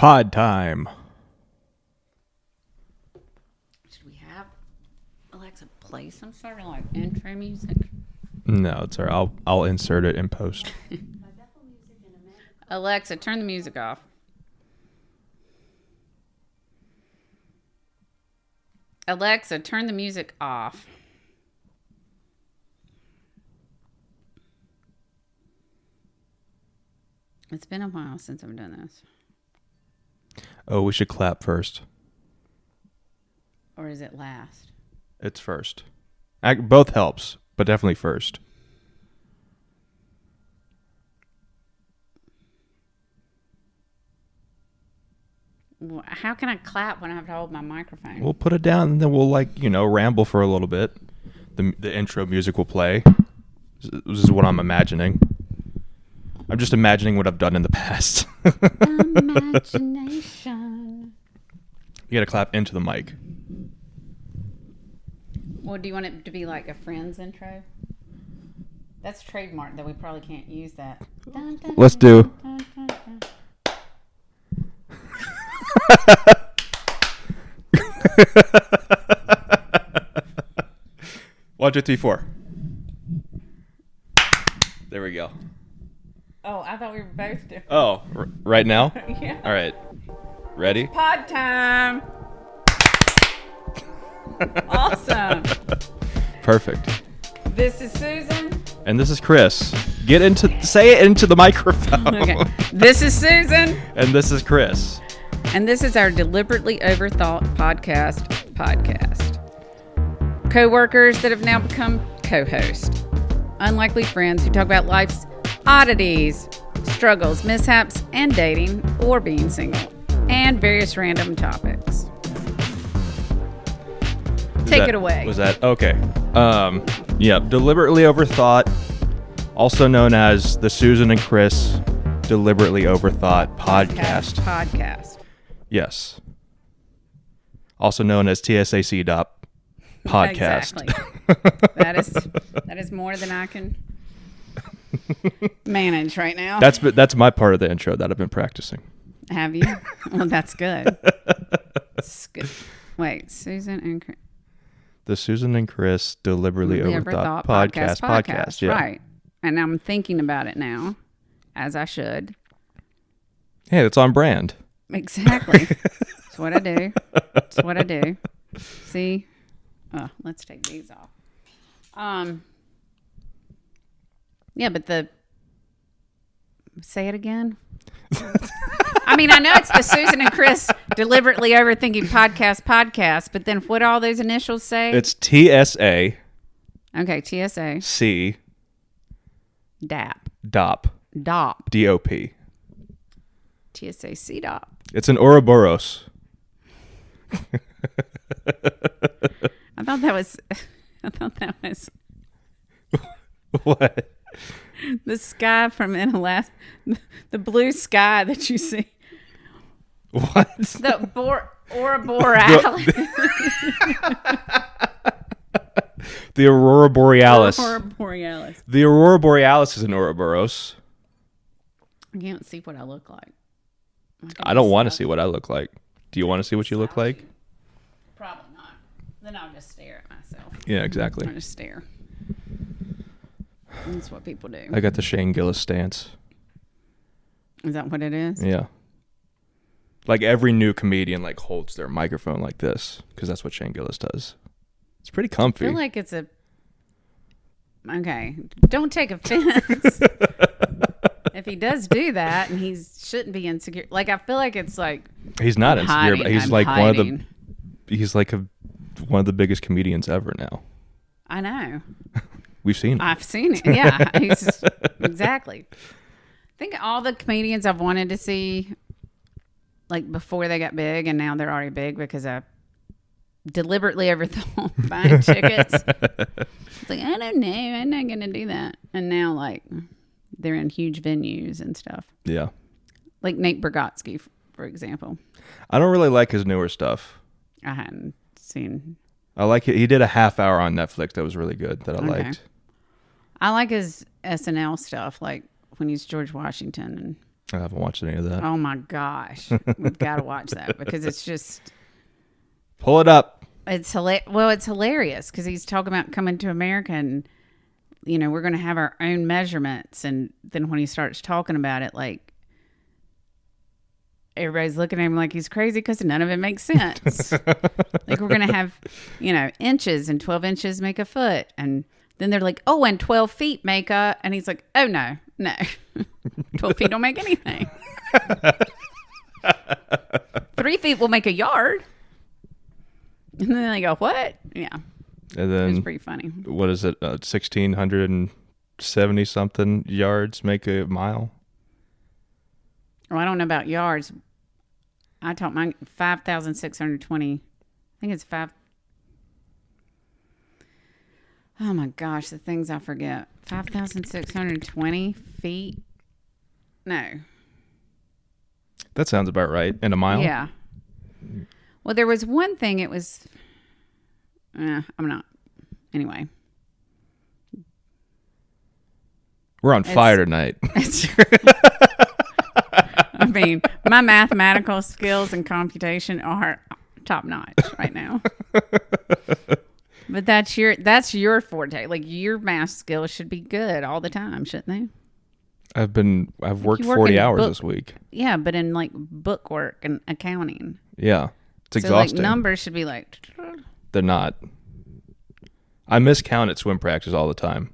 Pod time. Should we have Alexa play some sort of like intro music? No, it's all right. I'll insert it in post. Alexa, turn the music off. Alexa, turn the music off. It's been a while since I've done this. Oh, we should clap first. Or is it last? It's first. Both helps, but definitely first. How can I clap when I have to hold my microphone? We'll put it down and then we'll ramble for a little bit. The intro music will play. This is what I'm imagining. I'm just imagining what I've done in the past. Imagination. You gotta clap into the mic. Well, do you want it to be like a Friends intro? That's trademark, though. We probably can't use that. Let's do. One, two, three, four. There we go. Oh, I thought we were both doing. Oh, right now? Yeah. All right. Ready? Pod time. Awesome. Perfect. This is Susan. And this is Chris. Say it into the microphone. Okay. This is Susan. And this is Chris. And this is our Deliberately Overthought podcast. Co-workers that have now become co-hosts. Unlikely friends who talk about life's oddities, struggles, mishaps, and dating or being single, and various random topics. Take it away. Was that okay? Yeah, Deliberately Overthought, also known as the Susan and Chris Deliberately Overthought podcast. Yes. Also known as T.S.A.C.D.O.P podcast. Exactly. That is more than I can manage right now. That's my part of the intro that I've been practicing. Have you? Well, that's good. It's good. Wait, Susan and Chris. The Susan and Chris Deliberately Overthought podcast. Yeah. Right. And I'm thinking about it now, as I should. Hey, it's on brand. Exactly. That's what I do. See? Oh, let's take these off. Yeah, but say it again. I mean, I know it's the Susan and Chris Deliberately Overthinking podcast, but then what all those initials say? It's T.S.A. Okay, T.S.A. C. D.A.P. D.O.P. D.O.P. T.S.A.C.D.O.P. It's an Ouroboros. I thought that was What? the sky from Alaska, the blue sky that you see. What? The Ouroboros. The Aurora Borealis. Aurora Borealis. The Aurora Borealis is an Ouroboros. I can't see what I look like. I don't want to see what I look like. Do you want to see what you look like? Probably not. Then I'll just stare at myself. Yeah, exactly. I'll just stare. That's what people do. I got the Shane Gillis stance. Is that what it is? Yeah. Like every new comedian holds their microphone like this because that's what Shane Gillis does. It's pretty comfy. I feel like it's okay. Don't take offense. If he does do that, and he shouldn't be insecure. I feel like it's like he's not insecure, but he's hiding. one of the biggest comedians ever now. I know. We've seen it. I've seen it. Yeah, exactly. I think all the comedians I've wanted to see, before they got big, and now they're already big because I deliberately overthought buying tickets. It's I don't know, I'm not gonna do that. And now they're in huge venues and stuff. Yeah. Like Nate Bargatze, for example. I don't really like his newer stuff. I hadn't seen. I like it. He did a half hour on Netflix that was really good that I liked. I like his SNL stuff, when he's George Washington. I haven't watched any of that. Oh my gosh. We've got to watch that because it's just, Pull it up. it's hilarious because he's talking about coming to America and, you know, we're going to have our own measurements. And then when he starts talking about it, like, everybody's looking at him like he's crazy because none of it makes sense. Like, we're going to have, you know, inches and 12 inches make a foot. And then they're like, oh, and 12 feet make a, and he's like, oh, no. 12 feet don't make anything. 3 feet will make a yard. And then they go, what? Yeah. And then It's pretty funny. what is it? 1,670 something yards make a mile. Well, I don't know about yards. I taught mine 5,620. I think it's 5. Oh my gosh, the things I forget. 5,620 feet? No. That sounds about right. In a mile? Yeah. Well, there was one thing. It was. I'm not. Anyway. We're on fire tonight. I mean, my mathematical skills and computation are top notch right now. But that's your forte. Like, your math skills should be good all the time, shouldn't they? I've worked You work 40 in hours book- this week. Yeah, but in like book work and accounting. Yeah. It's So like exhausting. numbers should be like. They're not. I miscount at swim practice all the time.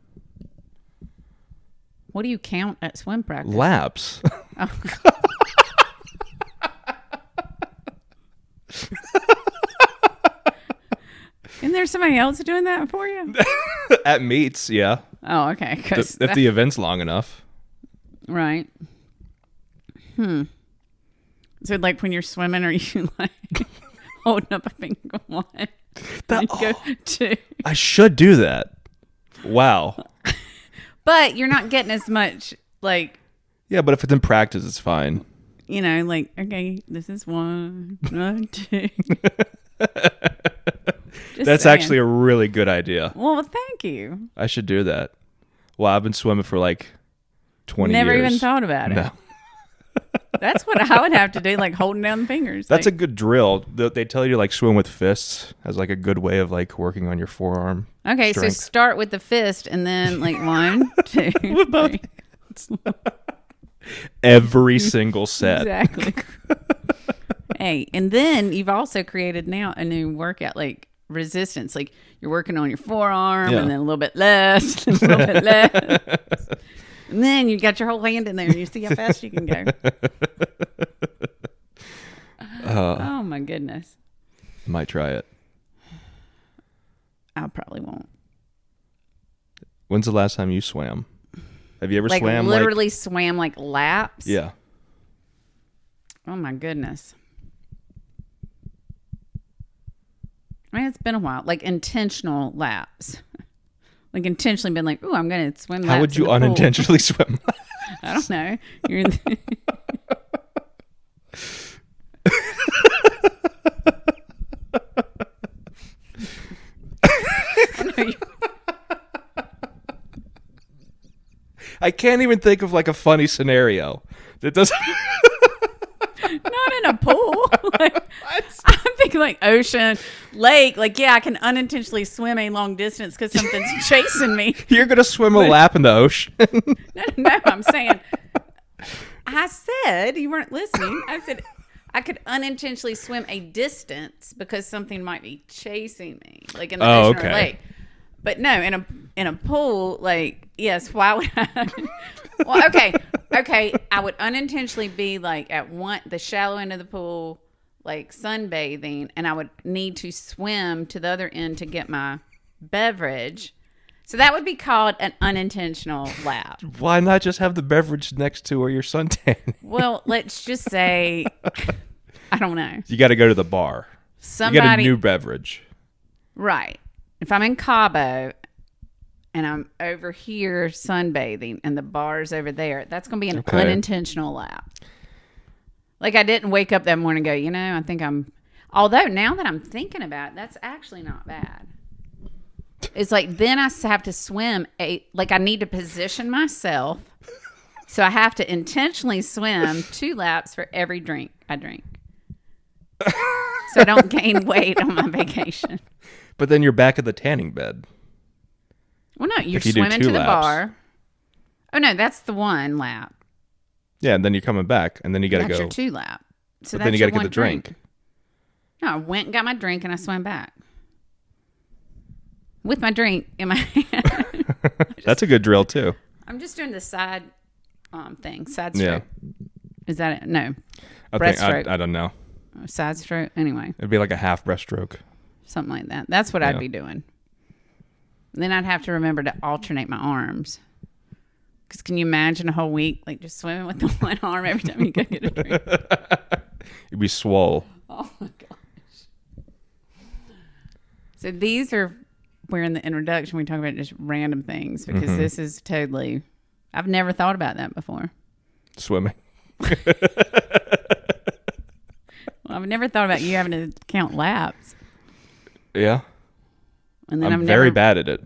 What do you count at swim practice? Laps. Oh. Isn't there somebody else doing that for you? At meets, yeah. Oh, okay. 'Cause If the event's long enough. right. So, like, when you're swimming, are you like holding up a finger one? Then you go two. I should do that. Wow. But you're not getting as much, like, Yeah, but if it's in practice, it's fine. you know, like, okay, this is one, two. Just That's saying. actually a really good idea. Well, thank you. I should do that. Well, I've been swimming for like 20 Never years. even thought about it. No. That's what I would have to do, like holding down the fingers. That's a like, good drill. They tell you to like swim with fists as like a good way of like working on your forearm. okay. strength. So start with the fist, and then like 1, 2, three. Every single set. Exactly. Hey, and then you've also created now a new workout, like resistance. Like, you're working on your forearm, Yeah. and then a little bit less, and a little bit less. And then you got your whole hand in there, and you see how fast you can go. Oh my goodness. Might try it. I probably won't. When's the last time you swam? Have you ever Like, swam literally swam like laps. Yeah. Oh my goodness. I mean, it's been a while. Like, intentional laps. Like, intentionally been like, ooh, I'm going to swim laps. How would you in the pool. unintentionally swim? I don't know. You're in the I can't even think of like a funny scenario. That doesn't. not in a pool. Like, I'm thinking like ocean, lake. Like, yeah, I can unintentionally swim a long distance because something's chasing me. You're gonna swim a lap in the ocean. No, I'm saying. I said you weren't listening. I said I could unintentionally swim a distance because something might be chasing me, like in the ocean or okay. lake. But no, in a pool, like, yes. Why would I? Well, okay. I would unintentionally be like at the shallow end of the pool, like sunbathing, and I would need to swim to the other end to get my beverage. So that would be called an unintentional lap. Why not just have the beverage next to where you're suntan? Well, let's just say, I don't know. You got to go to the bar. You get a new beverage. Right. If I'm in Cabo and I'm over here sunbathing and the bar's over there, that's going to be an unintentional lap. Like, I didn't wake up that morning and go, I think although now that I'm thinking about it, that's actually not bad. It's like, then I have to swim I need to position myself So I have to intentionally swim 2 laps for every drink I drink. So I don't gain weight on my vacation. But then you're back at the tanning bed. Well, no, you're If you do swimming 2 to the laps. bar. Oh, no, that's the 1 lap. Yeah, and then you're coming back, and then you got to That's go. your 2 lap. So But then you got to get the drink. No, I went and got my drink and I swam back. With my drink in my hand. That's a good drill, too. I'm just doing the side thing. Side Yeah. stroke. Is that it? No. I Breaststroke. I don't know. Side stroke. Anyway, It'd be like a half breaststroke. something like that. That's what I'd Yeah. be doing. And then I'd have to remember to alternate my arms. Because can you imagine a whole week like just swimming with the one arm every time you go get a drink? You'd be swole. Oh my gosh. So these are where in the introduction we talk about just random things because this is totally, I've never thought about that before. Swimming. Well, I've never thought about you having to count laps. Yeah. And then I'm I've very never, bad at it.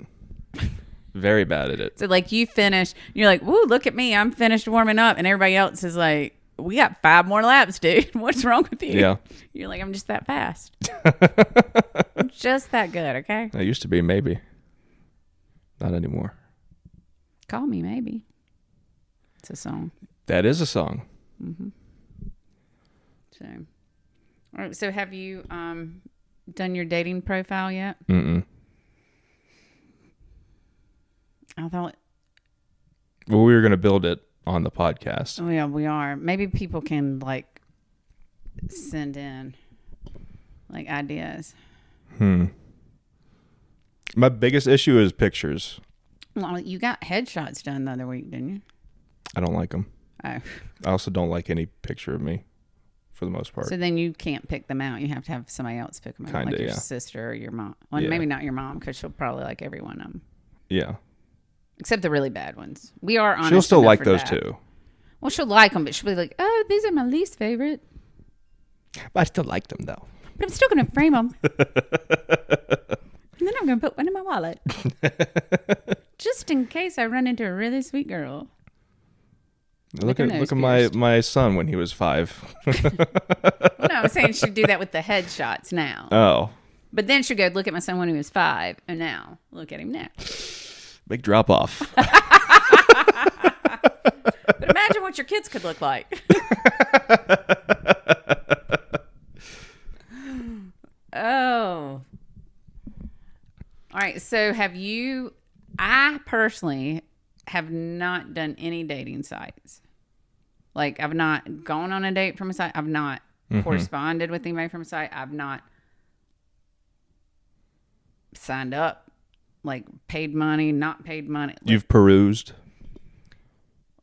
Very bad at it. So like you finish, you're like, woo, look at me. I'm finished warming up. And everybody else is like, we got 5 more laps, dude. What's wrong with you? Yeah. You're like, I'm just that fast. I'm just that good, okay? I used to be, maybe. Not anymore. Call me, maybe. It's a song. That is a song. So, all right. So have you done your dating profile yet? Mm-mm. I thought, Well, we were going to build it on the podcast. oh yeah, we are. Maybe people can like send in like ideas. My biggest issue is pictures. Well, you got headshots done the other week, didn't you? I don't like them. Oh, I also don't like any picture of me, for the most part. so then you can't pick them out. You have to have somebody else pick them out, Kinda, like your yeah. sister or your mom. Well, Yeah. maybe not your mom because she'll probably like every one of them, Yeah. except the really bad ones. We are honest. She'll still enough like for those that. too. Well, she'll like them, but she'll be like, "Oh, these are my least favorite." But I still like them, though. But I'm still going to frame them. And then I'm going to put one in my wallet. Just in case I run into a really sweet girl. Look her at nose my pierced. my son when he was 5. Well, no, I'm saying she'd do that with the headshots now. Oh, But then she'd go, look at my son when he was 5. And now, look at him now. big drop off. But imagine what your kids could look like. Oh. All right. So I personally have not done any dating sites. Like I've not gone on a date from a site. I've not corresponded with anybody from a site. I've not signed up, like paid money, not paid money. You've perused.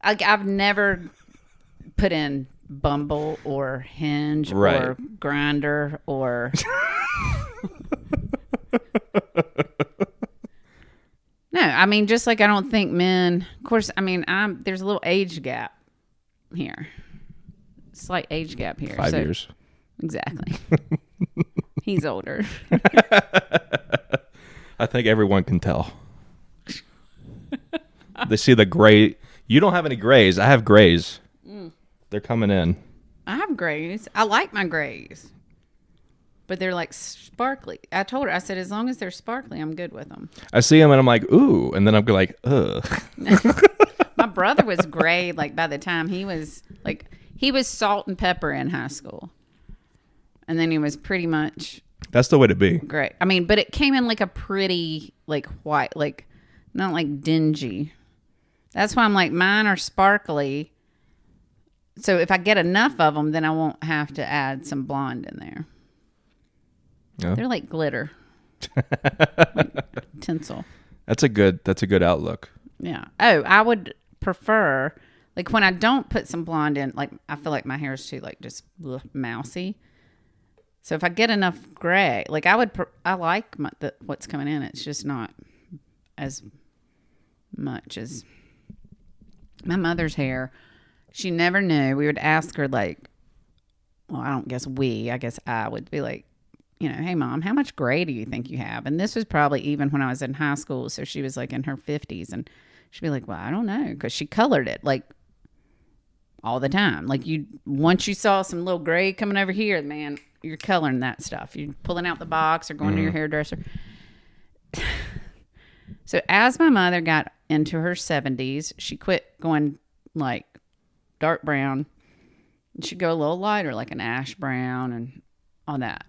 I've never put in Bumble or Hinge or Right. Grindr or no. I mean, just like I don't think men. Of course, I mean, there's a little age gap here, slight age gap here. 5 years. Exactly. He's older. I think everyone can tell. They see the gray. You don't have any grays. I have grays. They're coming in. I have grays. I like my grays. But they're like sparkly. I told her, I said, as long as they're sparkly, I'm good with them. I see them and I'm like, ooh. And then I'm like, ugh. My brother was gray, like by the time he was salt and pepper in high school. And then he was pretty much That's the way to be. gray. I mean, but it came in like a pretty, like white, like not like dingy. That's why I'm like, mine are sparkly. So if I get enough of them, then I won't have to add some blonde in there. Yeah. They're like glitter, like tinsel. That's a good outlook. Yeah. Oh, I would prefer, like when I don't put some blonde in, like I feel like my hair is too like just mousy. So if I get enough gray, like I like what's coming in. It's just not as much as my mother's hair. She never knew. We would ask her like, well, I guess I would be like, hey mom, how much gray do you think you have? And this was probably even when I was in high school. So she was like in her 50s and she'd be like, well, I don't know. Cause she colored it. Like all the time. Like once you saw some little gray coming over here, man, you're coloring that stuff. You're pulling out the box or going to your hairdresser. So as my mother got into her 70s, she quit going like dark brown. She'd go a little lighter, like an ash brown and all that.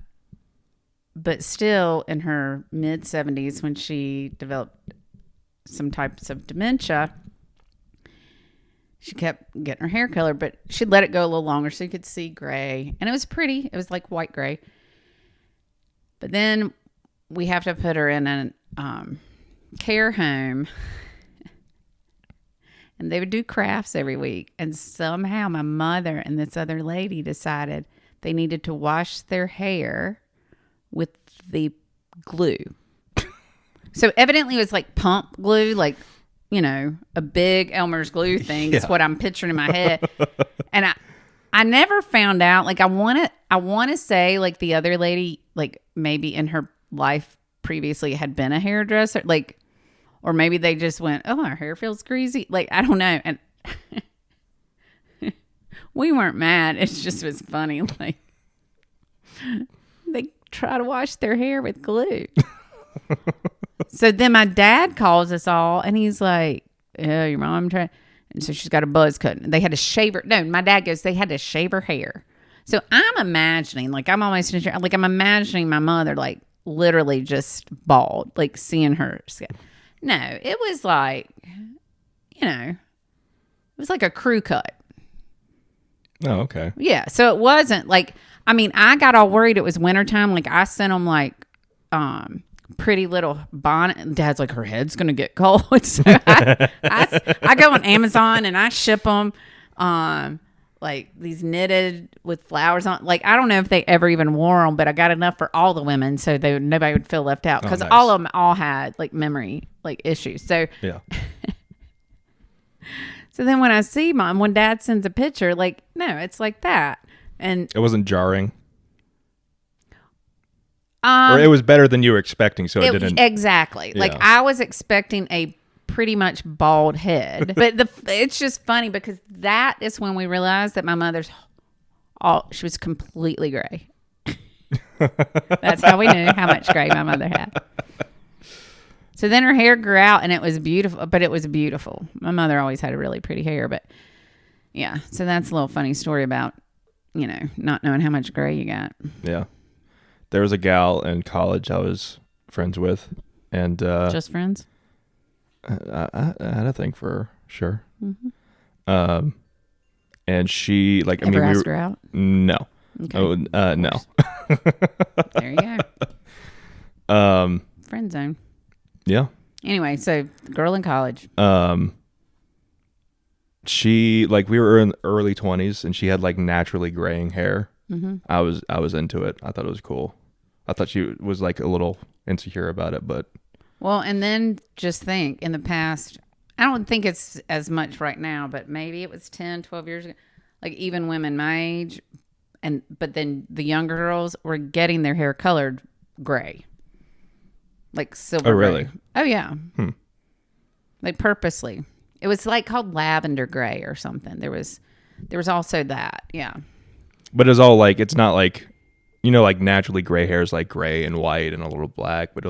But still in her mid 70s, when she developed some types of dementia, she kept getting her hair colored, but she'd let it go a little longer so you could see gray. And it was pretty. It was like white gray. But then we have to put her in a care home. And they would do crafts every week. And somehow my mother and this other lady decided they needed to wash their hair with the glue. So evidently it was like pump glue, like, you know, a big Elmer's glue thing is what I'm picturing in my head. And I never found out. Like I want to say like the other lady, like maybe in her life previously had been a hairdresser, like, or maybe they just went, oh, our hair feels greasy. Like, I don't know. And we weren't mad. It just was funny. Like they try to wash their hair with glue. So then my dad calls us all and he's like, oh, your mom tried. And so she's got a buzz cut. They had to shave her. No, my dad goes, they had to shave her hair. So I'm imagining, like I'm imagining my mother like literally just bald, like seeing her skin. No, it was like, you know, it was like a crew cut. Oh, okay. Yeah. So it wasn't like, I mean, I got all worried it was wintertime. Like I sent them like, pretty little bonnet. Dad's like, her head's gonna get cold. So I go on Amazon and I ship them like these knitted with flowers on. Like I don't know if they ever even wore them, but I got enough for all the women so nobody would feel left out because all of them all had like memory like issues. So yeah. So then when I see mom, when dad sends a picture, like no, it's like that, and it wasn't jarring. Or it was better than you were expecting, so it didn't. Exactly. Yeah. Like I was expecting a pretty much bald head, but it's just funny because that is when we realized that my mother's she was completely gray. That's how we knew how much gray my mother had. So then her hair grew out and it was beautiful, but it was beautiful. My mother always had a really pretty hair, but yeah. So that's a little funny story about, you know, not knowing how much gray you got. Yeah. There was a gal in college I was friends with, and just friends. I had a thing for her, sure. Mm-hmm. And she like, Ever asked her out? No. Okay. Oh, no. There you go. Friend zone. Yeah. Anyway, so the girl in college. She like we were in early 20s, and she had like naturally graying hair. Mm-hmm. I was into it. I thought it was cool. I thought she was like a little insecure about it, but well, and then just think in the past, I don't think it's as much right now, but maybe it was 10, 12 years ago, like even women my age, but then the younger girls were getting their hair colored gray, like silver. Oh, really? Gray. Oh, yeah. Like purposely. It was like called lavender gray or something. There was also that, yeah. But it's all like, it's not like, you know, like naturally gray hair is like gray and white and a little black, but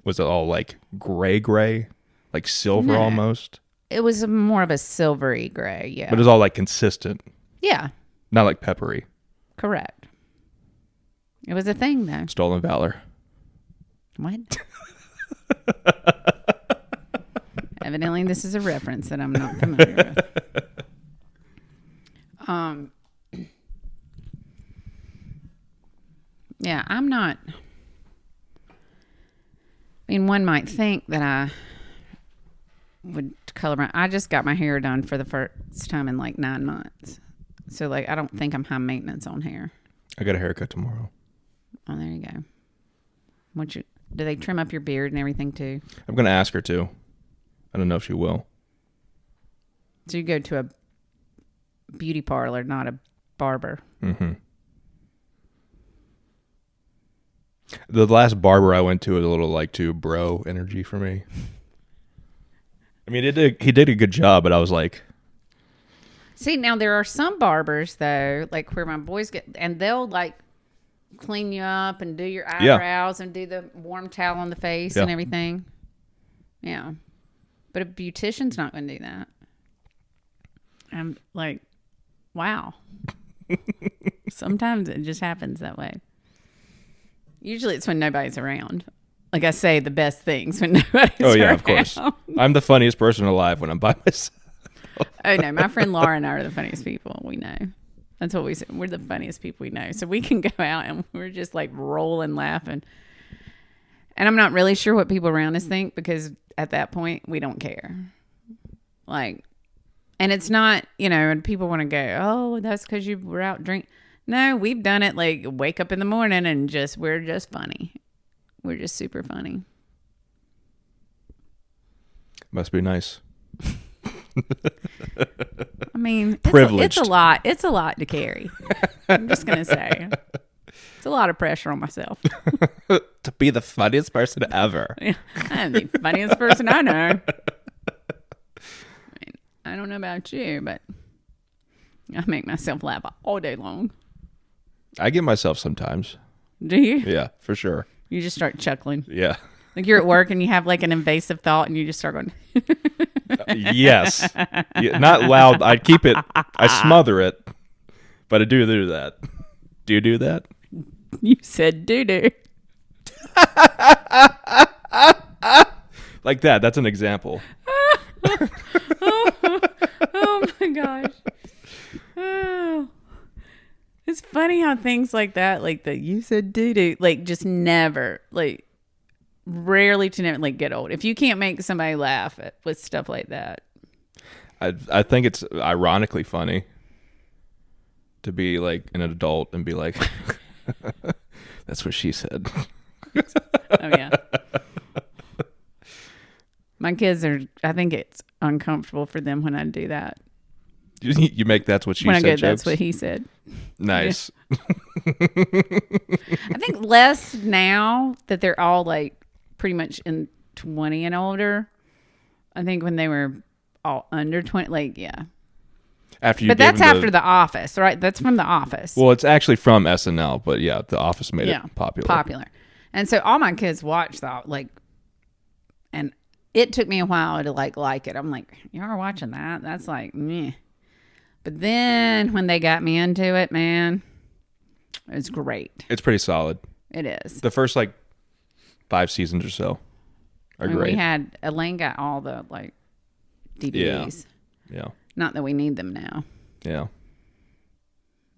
was it all like gray, like silver almost? It was more of a silvery gray, yeah. But it was all like consistent. Yeah. Not like peppery. Correct. It was a thing though. Stolen valor. What? Evidently this is a reference that I'm not familiar with. Yeah, I'm not. I mean, one might think that I would color my. I just got my hair done for the first time in like 9 months, so like I don't think I'm high maintenance on hair. I got a haircut tomorrow. Oh, there you go. Do they trim up your beard and everything too? I'm gonna ask her to. I don't know if she will. So you go to a beauty parlor, not a barber. Mm-hmm. The last barber I went to was a little like too bro energy for me. I mean, he did a good job, but I was like, See, now there are some barbers though, like where my boys get, and they'll like clean you up and do your eyebrows and do the warm towel on the face and everything. Yeah. But a beautician's not going to do that. I'm like, wow. Sometimes it just happens that way. Usually it's when nobody's around. Like I say the best things when nobody's around. Oh, yeah, of course. I'm the funniest person alive when I'm by myself. Oh, no. My friend Laura and I are the funniest people we know. That's what we say. We're the funniest people we know. So we can go out and we're just like rolling, laughing. And I'm not really sure what people around us think because at that point we don't care. Like, and it's not, and people want to go, oh, that's because you were out drinking. No, we've done it like wake up in the morning and we're just funny. We're just super funny. Must be nice. I mean, privileged. It's a lot. It's a lot to carry. I'm just going to say. It's a lot of pressure on myself. To be the funniest person ever. Yeah, I'm the funniest person I know. I don't know about you, but I make myself laugh all day long. I get myself sometimes. Do you? Yeah, for sure. You just start chuckling. Yeah. Like you're at work and you have like an invasive thought and you just start going. Yes. Yeah, not loud. I keep it. I smother it. But I do that. Do you do that? You said doo-doo. Like that. That's an example. Oh my gosh. Oh. It's funny how things like that, like the you said doo-doo, like just never, like rarely to never like get old. If you can't make somebody laugh with stuff like that. I think it's ironically funny to be like an adult and be like, that's what she said. Oh, yeah. My kids I think it's uncomfortable for them when I do that. You make that's what she when said. I go, jokes? That's what he said. Nice. Yeah. I think less now that they're all like pretty much in 20 and older. I think when they were all under 20, like, yeah. But that's after The Office, right? That's from The Office. Well, it's actually from SNL, but yeah, The Office made it popular. And so all my kids watch that, like, and it took me a while to like it. I'm like, you are watching that? That's like, meh. But then when they got me into it, man, it was great. It's pretty solid. It is. The first like 5 seasons or so are great. Elaine got all the like DVDs. Yeah. Not that we need them now. Yeah.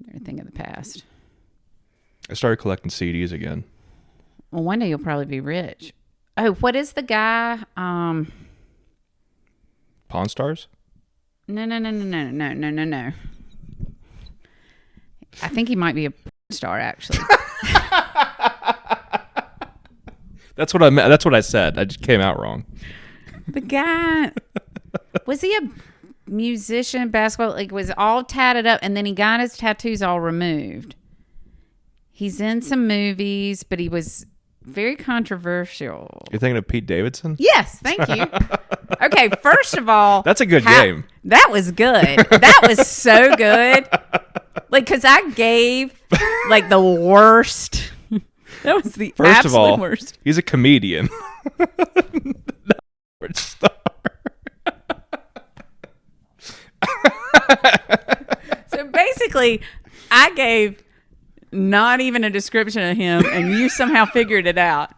They're a thing of the past. I started collecting CDs again. Well, one day you'll probably be rich. Oh, what is the guy? Pawn Stars? No. I think he might be a star, actually. That's what I meant. That's what I said. I just came out wrong. The guy, was he a musician, basketball? Like, was all tatted up, and then he got his tattoos all removed. He's in some movies, but he was very controversial. You're thinking of Pete Davidson? Yes, thank you. Okay, first of all, that's a good game. That was good. That was so good. Like, because I gave like the worst. That was the first absolute of all, worst. He's a comedian. Star. So basically, I gave not even a description of him, and you somehow figured it out.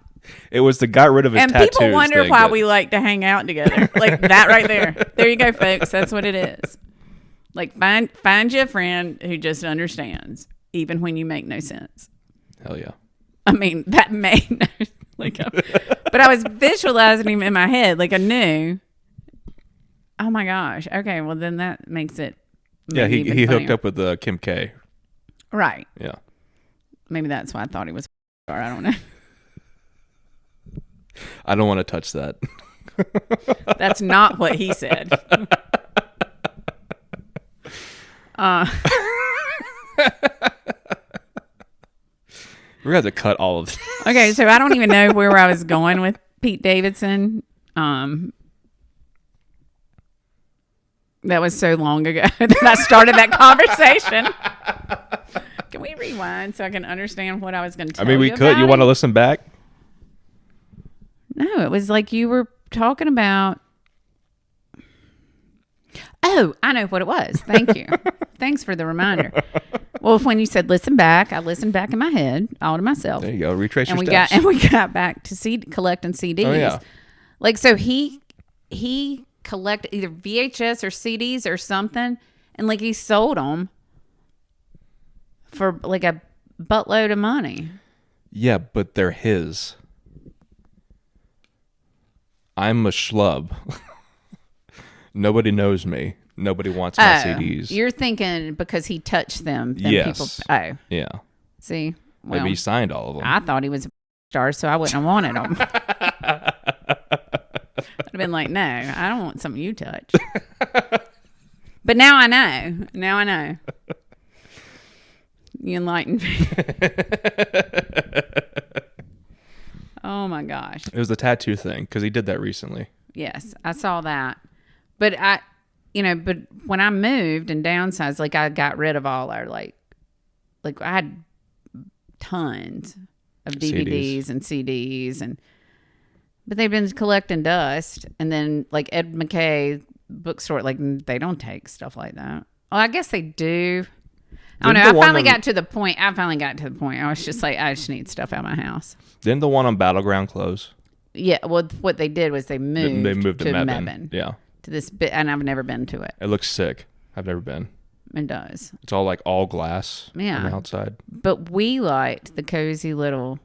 It was the got rid of his tattoos. And people wonder why we like to hang out together. Like that right there. There you go, folks. That's what it is. Like find you a friend who just understands, even when you make no sense. Hell yeah. I mean, that made no but I was visualizing him in my head. Like I knew. Oh my gosh. Okay, well then that makes it. Yeah, he hooked up with Kim K. Right. Yeah. Maybe that's why I thought he was. Or I don't know. I don't want to touch that. That's not what he said. We're going to have to cut all of this. Okay, so I don't even know where I was going with Pete Davidson. Yeah, That was so long ago that I started that conversation. Can we rewind so I can understand what I was going to tell you? We could. You want to listen back? No, it was like you were talking about. Oh, I know what it was. Thank you. Thanks for the reminder. Well, when you said listen back, I listened back in my head, all to myself. There you go. Retrace and your we steps. we got back to collecting CDs. Oh, yeah. Like, so he collected either VHS or CDs or something, and like he sold them for like a buttload of money. Yeah, but they're his. I'm a schlub. Nobody knows me. Nobody wants my CDs. You're thinking because he touched them. Then Yes. People, Yeah. See? Well, Maybe he signed all of them. I thought he was a star, so I wouldn't have wanted them. I'd have been like, no, I don't want something you touch. But now I know. Now I know. You enlightened me. Oh my gosh. It was the tattoo thing because he did that recently. Yes, I saw that. But but when I moved and downsized, like I got rid of all our like I had tons of DVDs and CDs but they've been collecting dust. And then like Ed McKay bookstore, like they don't take stuff like that. Well, I guess they do. I don't know. I finally got to the point. I was just like, I just need stuff out of my house. Didn't the one on Battleground close? Yeah. Well, what they did was they moved to Mebane. Yeah. To this bit, and I've never been to it. It looks sick. I've never been. It does. It's all like all glass on Yeah. the outside. But we liked the cozy little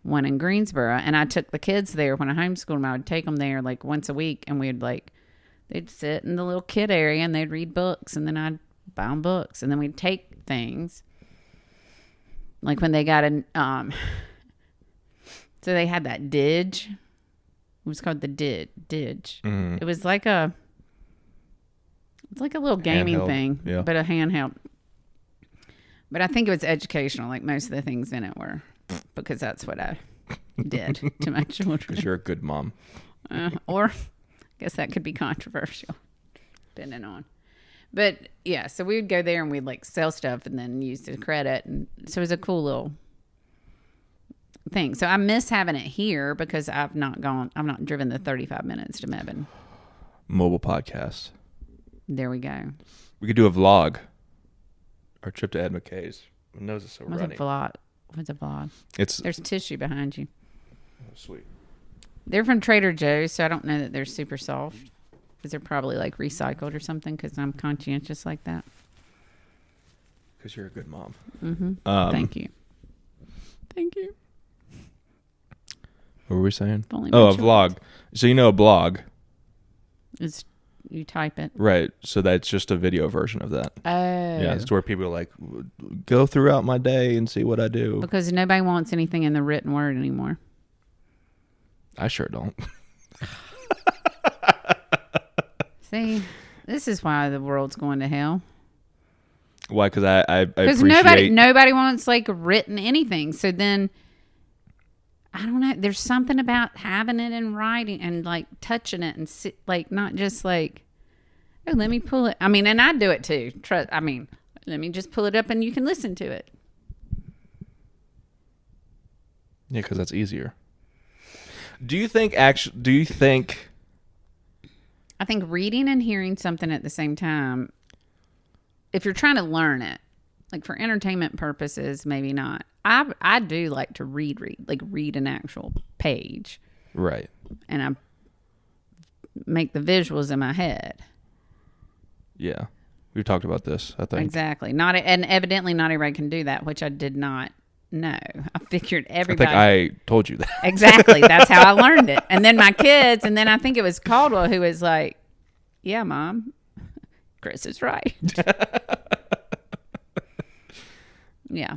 one in Greensboro, and I took the kids there when I homeschooled them. I would take them there like once a week, and they'd sit in the little kid area and they'd read books, and then I'd buy them books, and then we'd take things. Like when they got so they had that Didge. It was called the Didge. Mm-hmm. It was like a little gaming Handheld, thing, yeah. but a handheld. But I think it was educational, like most of the things in it were, because that's what I did to my children. Because you're a good mom. Or I guess that could be controversial, depending on. But yeah, so we would go there and we'd like sell stuff and then use the credit. And so it was a cool little thing. So I miss having it here because I've not driven the 35 minutes to Mebane. Mobile podcast. There we go. We could do a vlog. Our trip to Ed McKay's. My nose is so runny. What's a vlog? There's tissue behind you. Oh, sweet. They're from Trader Joe's, so I don't know that they're super soft. Because they're probably like recycled or something, because I'm conscientious like that. Because you're a good mom. Mm-hmm. Thank you. Thank you. What were we saying? A vlog. So you know a blog. It's you type it. Right. So that's just a video version of that. Oh. Yeah, it's where people are like, go throughout my day and see what I do. Because nobody wants anything in the written word anymore. I sure don't. See, this is why the world's going to hell. Why? Because I because appreciate... nobody wants like written anything. So then, I don't know. There's something about having it in writing and like touching it and like not just like, oh, let me pull it. I mean, and I do it too. Let me just pull it up and you can listen to it. Yeah, because that's easier. Do you think I think reading and hearing something at the same time, if you're trying to learn it, like for entertainment purposes, maybe not. I do like to read an actual page. Right. And I make the visuals in my head. Yeah. We've talked about this, I think. Exactly. And evidently not everybody can do that, which I did not know. I figured everybody. I think I told you that. Exactly. That's how I learned it. And then my kids, and then I think it was Caldwell who was like, yeah, Mom, Chris is right. Yeah.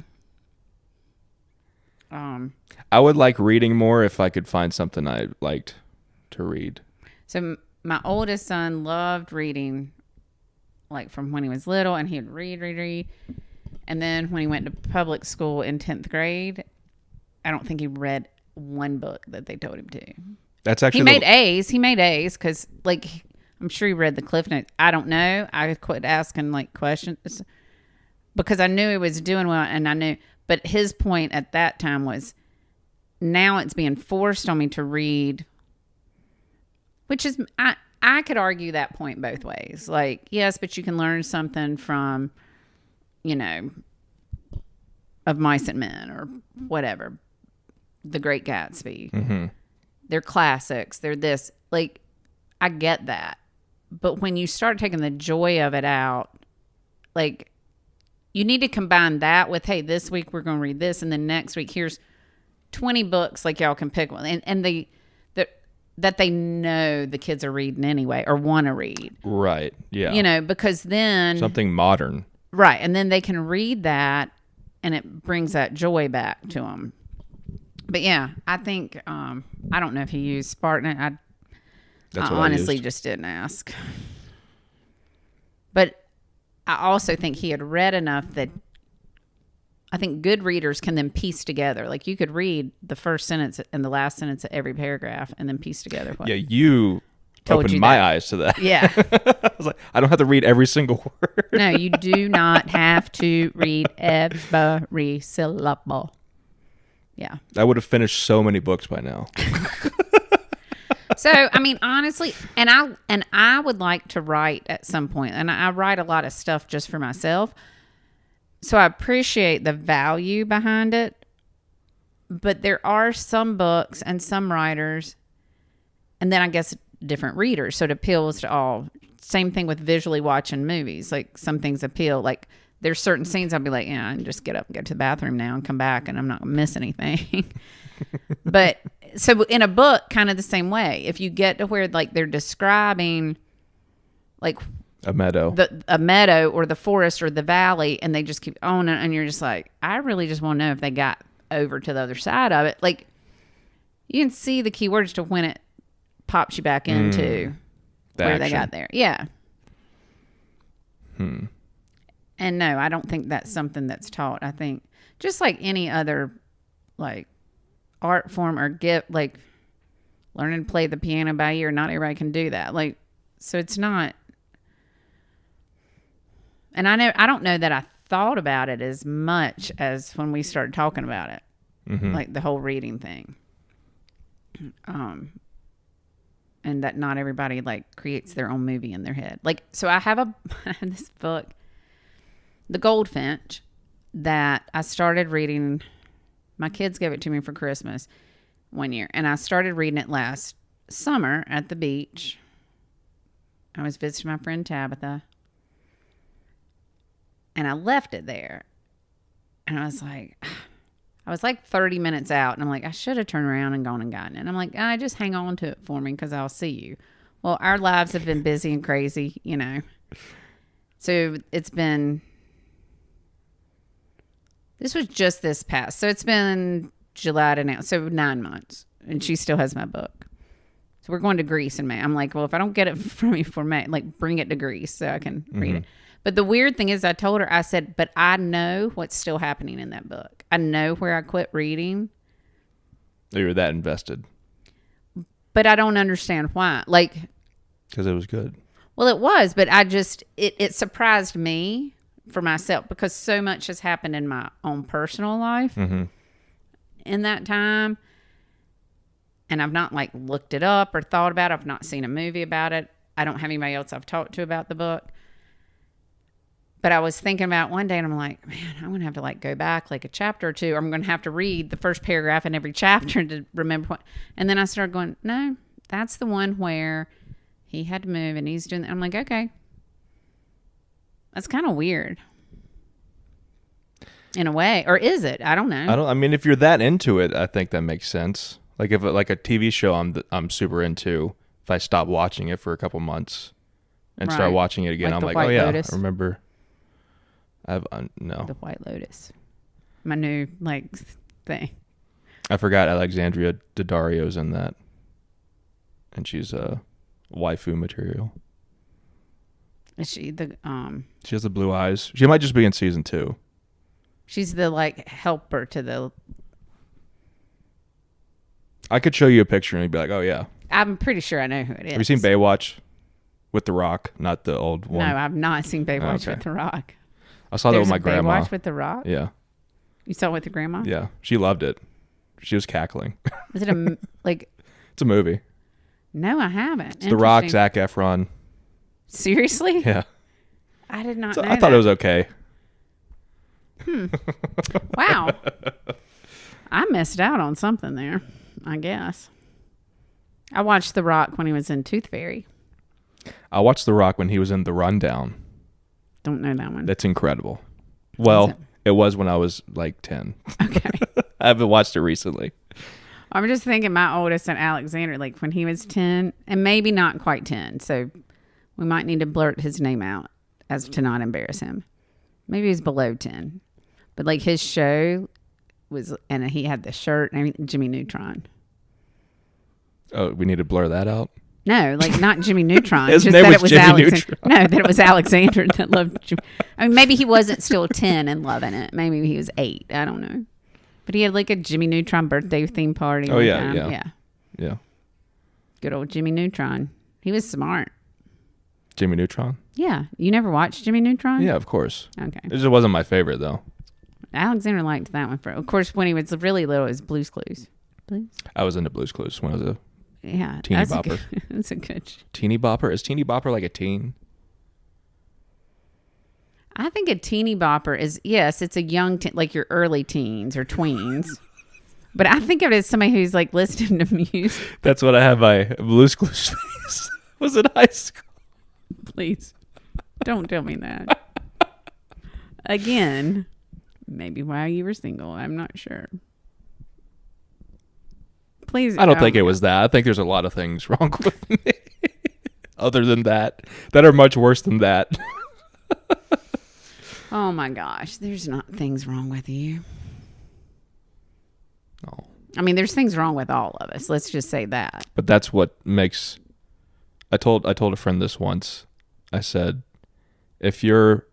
I would like reading more if I could find something I liked to read. So my oldest son loved reading, like from when he was little, and he'd read. And then when he went to public school in 10th grade, I don't think he read one book that they told him to. That's actually He made A's because like I'm sure he read the Cliff Notes. I don't know. I quit asking like questions because I knew he was doing well, and I knew. But his point at that time was, now it's being forced on me to read, which is I could argue that point both ways. Like, yes, but you can learn something from, Of Mice and Men or whatever, The Great Gatsby. Mm-hmm. They're classics. They're this. Like, I get that. But when you start taking the joy of it out, like, you need to combine that with, hey, this week we're going to read this, and then next week here's 20 books, like, y'all can pick one. And that they know the kids are reading anyway or want to read. Right, yeah. Because then... Something modern. Right, and then they can read that, and it brings that joy back to them. But yeah, I think, I don't know if he used Spartan. I honestly just didn't ask. But I also think he had read enough that I think good readers can then piece together. Like, you could read the first sentence and the last sentence of every paragraph and then piece together what. Yeah, you opened my eyes to that. Yeah. I was like, I don't have to read every single word. No, you do not have to read every syllable. Yeah. I would have finished so many books by now. So, I mean, honestly, and I would like to write at some point, and I write a lot of stuff just for myself. So I appreciate the value behind it. But there are some books and some writers, and then I guess different readers. So it appeals to all. Same thing with visually watching movies. Like, some things appeal. Like, there's certain scenes I'll be like, yeah, I can just get up and go to the bathroom now and come back, and I'm not going to miss anything. But so in a book, kind of the same way. If you get to where, like, they're describing, like, a meadow or the forest or the valley, and they just keep on, and you're just like, I really just want to know if they got over to the other side of it. Like, you can see the keywords to when it pops you back into where they got there. Yeah. And no, I don't think that's something that's taught. I think just like any other, like, art form or gift, like learning to play the piano by ear, not everybody can do that. Like, so it's not. And I don't know that I thought about it as much as when we started talking about it, like the whole reading thing. And that not everybody, like, creates their own movie in their head. Like, so I have this book, The Goldfinch, that I started reading. My kids gave it to me for Christmas one year, and I started reading it last summer at the beach. I was visiting my friend Tabitha, and I left it there. And I was like 30 minutes out, and I'm like, I should have turned around and gone and gotten it. And I'm like, just hang on to it for me because I'll see you. Well, our lives have been busy and crazy, So it's been... This was just this past. So it's been July to now. So 9 months. And she still has my book. So we're going to Greece in May. I'm like, well, if I don't get it from you for May, like, bring it to Greece so I can read it. But the weird thing is, I told her, I said, but I know what's still happening in that book. I know where I quit reading. You were that invested. But I don't understand why. Like, because it was good. Well, it was, but it surprised me for myself because so much has happened in my own personal life in that time. And I've not, like, looked it up or thought about it. I've not seen a movie about it. I don't have anybody else I've talked to about the book. But I was thinking about one day, and I'm like, man, I'm going to have to, like, go back like a chapter or two. Or I'm going to have to read the first paragraph in every chapter to remember what. And then I started going, no, that's the one where he had to move and he's doing that. I'm like, okay. That's kind of weird. In a way. Or is it? I don't know. I mean, if you're that into it, I think that makes sense. Like, if like a TV show I'm super into, if I stop watching it for a couple months and start watching it again, like I'm like, White oh yeah, Lotus. I remember. No. The White Lotus. My new, like, thing. I forgot Alexandria Daddario's in that. And she's waifu material. Is she the She has the blue eyes. She might just be in season 2. She's the, like, helper to the... I could show you a picture and you'd be like, oh yeah. I'm pretty sure I know who it is. Have you seen Baywatch? with The Rock, not the old one. No, I've not seen Baywatch Okay. with The Rock. I saw that with my grandma. Baywatch with The Rock? Yeah. You saw it with your grandma? Yeah. She loved it. She was cackling. Is it like... It's a movie. No, I haven't. It's The Rock, Zac Efron. Seriously? Yeah. I did not So know I thought that. it was okay. Wow. I missed out on something there, I guess. I watched The Rock when he was in Tooth Fairy. I watched The Rock when he was in The Rundown. Don't know that one. That's incredible. Well, it was when I was like 10. Okay. I haven't watched it recently. I'm just thinking my oldest son, Alexander, like when he was 10, and maybe not quite 10, so we might need to blurt his name out as to not embarrass him. Maybe he's below 10. But like his show was, and he had the shirt and everything, Jimmy Neutron. Oh, we need to blur that out? No, like not Jimmy Neutron. His just name that was it was Jimmy Alexander. Neutron. No, that it was Alexander that loved Jimmy. I mean, maybe he wasn't still 10 and loving it. Maybe he was 8. I don't know. But he had like a Jimmy Neutron birthday theme party. Oh, one yeah, time. yeah. Yeah. Good old Jimmy Neutron. He was smart. Jimmy Neutron? Yeah. You never watched Jimmy Neutron? Yeah, of course. Okay. It just wasn't my favorite, though. Alexander liked that one. Of course, when he was really little, it was Blue's Clues. Blues? I was into Blue's Clues when I was a Yeah. teeny bopper. That's a good show. Teeny bopper? Is teeny bopper like a teen? I think a teeny bopper is, yes, it's a young, like your early teens or tweens. But I think of it as somebody who's like listening to music. That's what I had my Blue's Clues face. Was in high school. Please don't tell me that. Again, maybe while you were single. I'm not sure. Please. I don't think it was that. I think there's a lot of things wrong with me. Other than that are much worse than that. Oh my gosh. There's not things wrong with you. No. I mean, there's things wrong with all of us. Let's just say that. But that's what makes... I told a friend this once. I said, if you're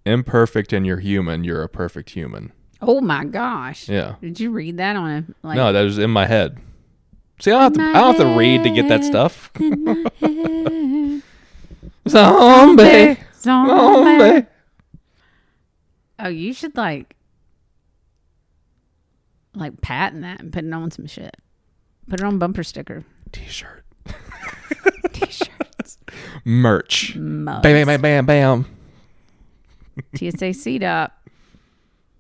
imperfect and you're human, you're a perfect human. Oh my gosh. Yeah. Did you read that on a... Like, No, that was in my head. See, I don't have to read to get that stuff. Zombie. Zombie. Oh, you should like patent that and put it on some shit. Put it on bumper sticker. T-shirt. T-shirts. Merch. Mugs. Bam, bam, bam, bam. T.S.A.C.D.O.P.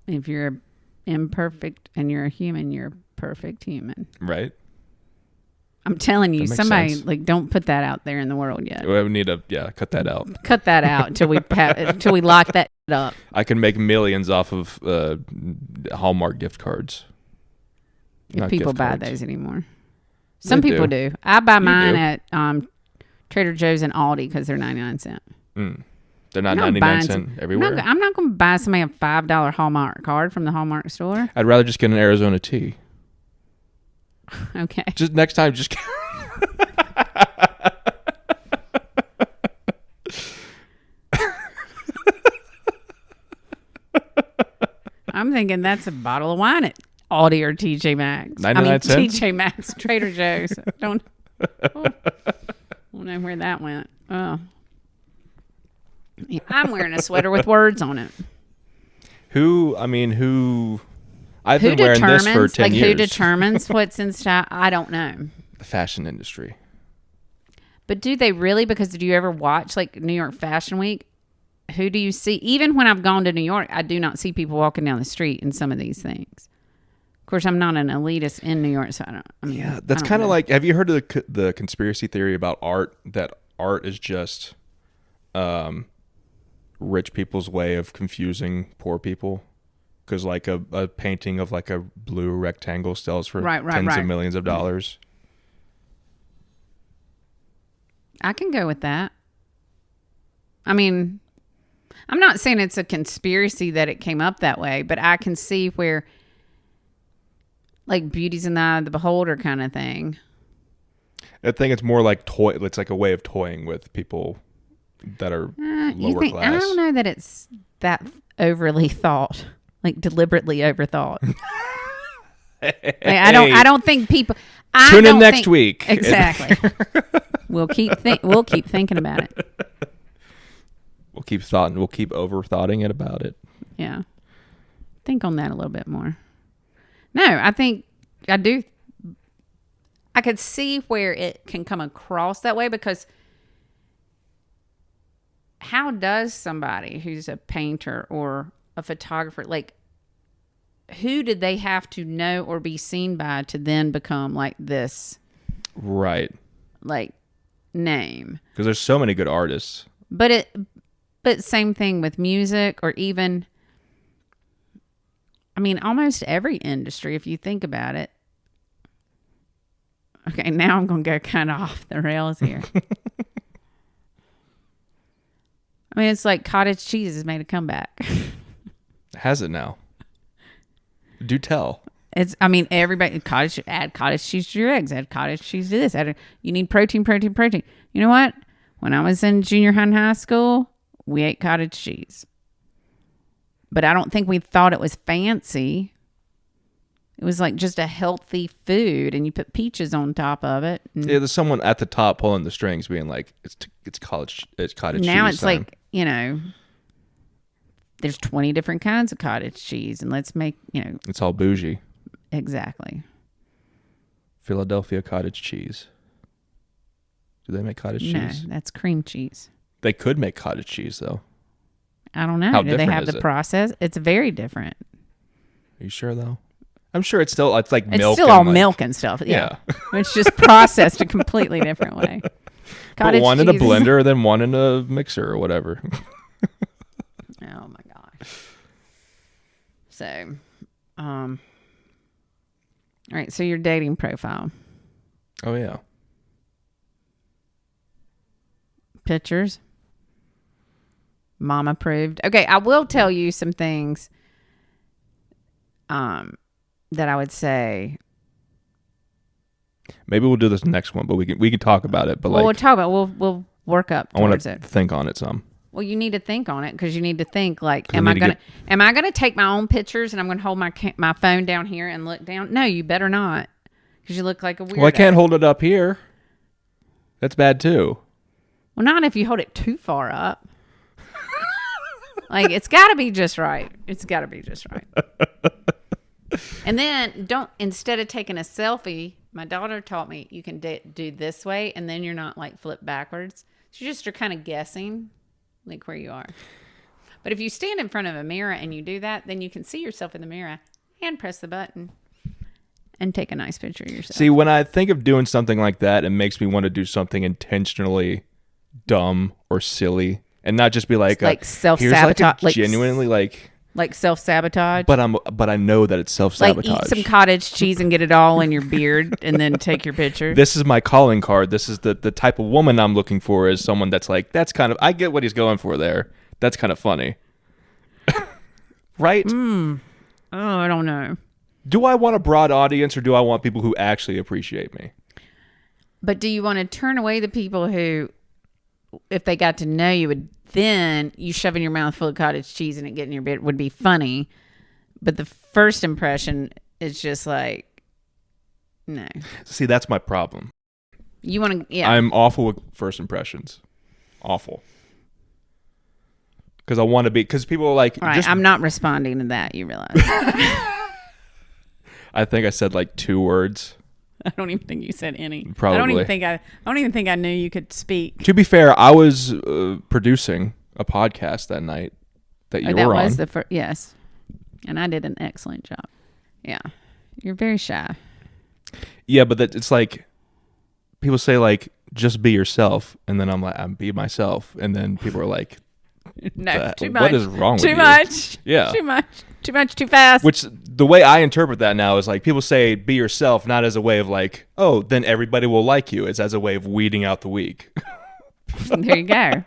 If you're imperfect and you're a human, you're a perfect human. Right? I'm telling you, That makes somebody sense. like don't put that out there in the world yet. We need to, cut that out. Cut that out until we lock that up. I can make millions off of Hallmark gift cards. If Not people gift buy cards. those anymore. Some They people do. do. I buy You mine do. at Trader Joe's and Aldi because they're 99 cents. They're not I'm not 99 buying cent everywhere. I'm not going to buy somebody a $5 Hallmark card from the Hallmark store. I'd rather just get an Arizona tea. Okay. Just next time, just... I'm thinking that's a bottle of wine at Aldi or TJ Maxx. 99 cents? TJ Maxx, Trader Joe's. Don't know where that went. Oh. Yeah, I'm wearing a sweater with words on it. I've been wearing this for 10 years. Who determines what's in style? I don't know. The fashion industry. But do they really? Because do you ever watch like New York Fashion Week? Who do you see? Even when I've gone to New York, I do not see people walking down the street in some of these things. Of course, I'm not an elitist in New York, so That's kind of like, have you heard of the conspiracy theory about art? That art is just rich people's way of confusing poor people? Because like a painting of like a blue rectangle sells for tens of millions of dollars. I can go with that. I mean, I'm not saying it's a conspiracy that it came up that way, but I can see where, like, beauty's in the eye of the beholder kind of thing. I think it's more like toy. It's like a way of toying with people that are lower class. I don't know that it's that overly thought, like deliberately overthought. Like, I don't think people. Tune in next week. Exactly. We'll keep thinking about it. We'll keep thoughting. We'll keep overthoughting it about it. Yeah. Think on that a little bit more. No, I think I do. I could see where it can come across that way, because how does somebody who's a painter or a photographer, like, who did they have to know or be seen by to then become like this? Right. Like, name. Because there's so many good artists. But same thing with music, or even, I mean, almost every industry, if you think about it. Okay, now I'm going to go kind of off the rails here. I mean, it's like cottage cheese has made a comeback. Has it now? Do tell. I mean, everybody, add cottage cheese to your eggs, add cottage cheese to this. You need protein. You know what? When I was in junior high and high school, we ate cottage cheese. But I don't think we thought it was fancy. It was like just a healthy food, and you put peaches on top of it. Yeah, there's someone at the top pulling the strings, being like, "It's cottage cheese." Now it's time. Like, you know, there's 20 different kinds of cottage cheese, and let's make, you know, it's all bougie. Exactly. Philadelphia cottage cheese. Do they make cottage cheese? No, that's cream cheese. They could make cottage cheese though. I don't know. Do they have the process? It's very different. Are you sure though? I'm sure it's like milk. It's still all milk and stuff. Yeah. It's just processed a completely different way. Put one in a blender, then one in a mixer or whatever. Oh my gosh. So, all right. So your dating profile. Oh yeah. Pictures. Mom approved. Okay, I will tell you some things. That I would say. Maybe we'll do this next one, but we can talk about it. But we'll talk about. We'll work up towards it. I want to think on it some. Well, you need to think on it, because you need to think like, am I gonna take my own pictures and I'm gonna hold my phone down here and look down? No, you better not, because you look like a weirdo. Well, I can't hold it up here. That's bad too. Well, not if you hold it too far up. Like, it's got to be just right. It's got to be just right. And then instead of taking a selfie, my daughter taught me you can do this way, and then you're not like flip backwards. So you just are kind of guessing like where you are. But if you stand in front of a mirror and you do that, then you can see yourself in the mirror and press the button and take a nice picture of yourself. See, when I think of doing something like that, it makes me want to do something intentionally dumb or silly, and not just be like self-sabotage, like genuinely like self-sabotage. But I know that it's self-sabotage. Like, eat some cottage cheese and get it all in your beard and then take your picture. This is my calling card. This is the type of woman I'm looking for, is someone that's like, that's kind of, I get what he's going for there. That's kind of funny. Right? Oh, I don't know. Do I want a broad audience, or do I want people who actually appreciate me? But do you want to turn away the people who, if they got to know you, would then you shove in your mouth full of cottage cheese and it get in your beard would be funny, but the first impression is just like, no. See, that's my problem. You want to, yeah. I'm awful with first impressions. Awful. Because I want to be, because people are like, all right, I'm not responding to that, you realize. I think I said like 2 words. I don't even think you said any. Probably. I don't even think I knew you could speak. To be fair, I was producing a podcast that night that you were on. That was the first, yes. And I did an excellent job. Yeah. You're very shy. Yeah, but it's like, people say like, just be yourself. And then I'm like, I'm be myself. And then people are like, no, too much. What is wrong with you? Too much. Yeah. Too much. Too much, too fast. Which, the way I interpret that now is like, people say be yourself, not as a way of like, oh, then everybody will like you. It's as a way of weeding out the weak. There you go.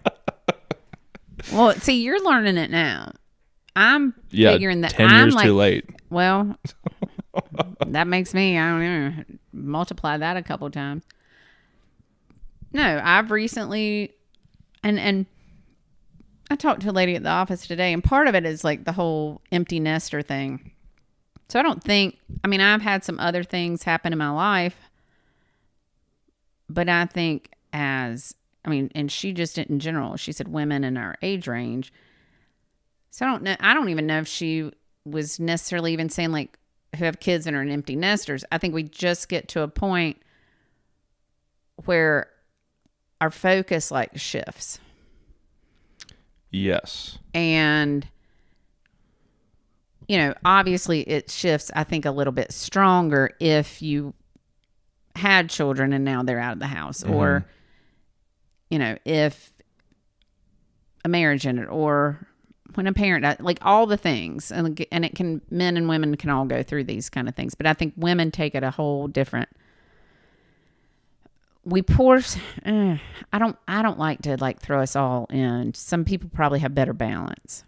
Well, see, you're learning it now. I'm figuring that 10 years too late. Well, that makes me, I don't know, multiply that a couple of times. No, I've recently, and I talked to a lady at the office today, and part of it is like the whole empty nester thing. So I don't think, I mean, I've had some other things happen in my life But I think and she just in general, she said women in our age range. So I don't know. I don't even know if she was necessarily even saying like who have kids and are empty nesters. I think we just get to a point where our focus like shifts. Yes. And, obviously it shifts, I think, a little bit stronger if you had children and now they're out of the house, or, if a marriage ended, or when a parent died, like all the things. And it can, men and women can all go through these kind of things. But I think women take it a whole different. I don't like to like throw us all in. Some people probably have better balance.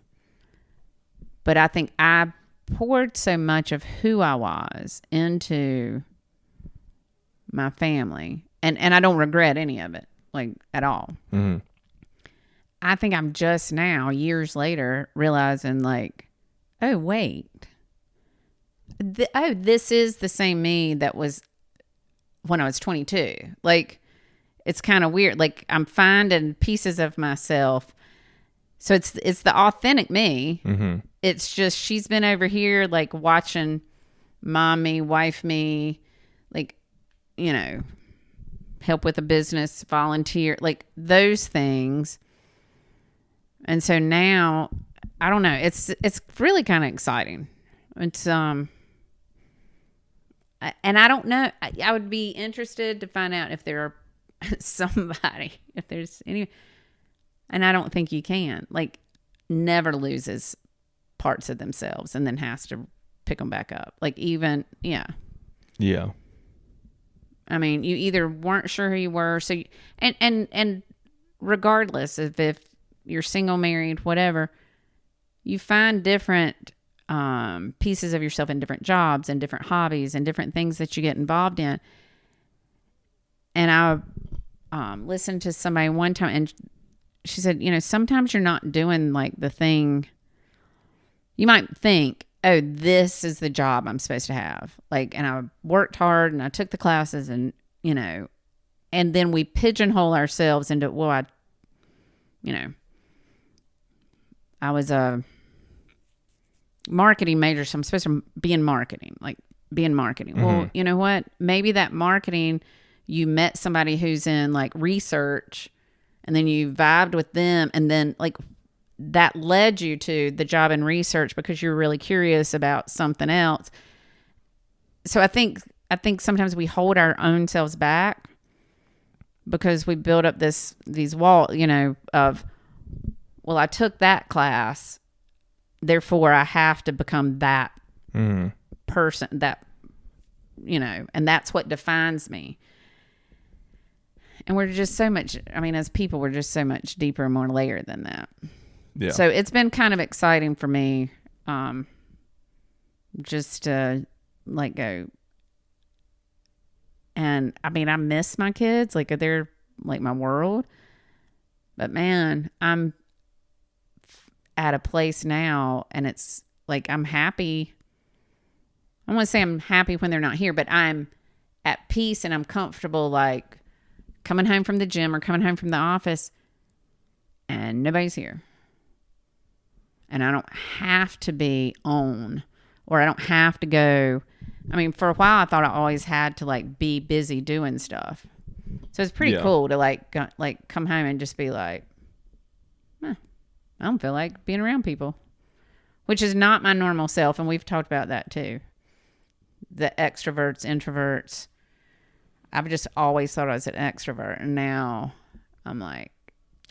But I think I poured so much of who I was into my family. And I don't regret any of it, like at all. Mm-hmm. I think I'm just now, years later, realizing like, oh, wait. This is the same me that was when I was 22. Like, it's kind of weird. Like, I'm finding pieces of myself. So it's the authentic me. Mm-hmm. It's just she's been over here like watching mom me, wife me, like, help with a business, volunteer, like those things. And so now, I don't know. It's really kind of exciting. It's and I don't know. I would be interested to find out if there are if there's any. And I don't think you can. Like, never loses parts of themselves and then has to pick them back up. Like, even, yeah. Yeah. I mean, you either weren't sure who you were, so and regardless of if you're single, married, whatever, you find different pieces of yourself in different jobs and different hobbies and different things that you get involved in. And I listened to somebody one time, and she said, sometimes you're not doing like the thing. You might think, oh, this is the job I'm supposed to have. Like, and I worked hard and I took the classes and, and then we pigeonhole ourselves into, well, I was a marketing major, so I'm supposed to be in marketing, Mm-hmm. Well, you know what? Maybe that marketing, you met somebody who's in like research and then you vibed with them, and then like that led you to the job in research because you're really curious about something else. So I think sometimes we hold our own selves back because we build up these walls, of, well, I took that class, therefore I have to become that person, that, and that's what defines me. And we're just so much, as people, we're just so much deeper and more layered than that. Yeah. So it's been kind of exciting for me, just to like go. And I miss my kids. Like, they're like my world. But man, I'm at a place now, and it's like I'm happy. I don't want to say I'm happy when they're not here, but I'm at peace and I'm comfortable, like coming home from the gym or coming home from the office and nobody's here. And I don't have to be on, or I don't have to go. For a while I thought I always had to like be busy doing stuff. So it's pretty cool to like come home and just be like, I don't feel like being around people, which is not my normal self. And we've talked about that too. The extroverts, introverts. I've just always thought I was an extrovert. And now I'm like.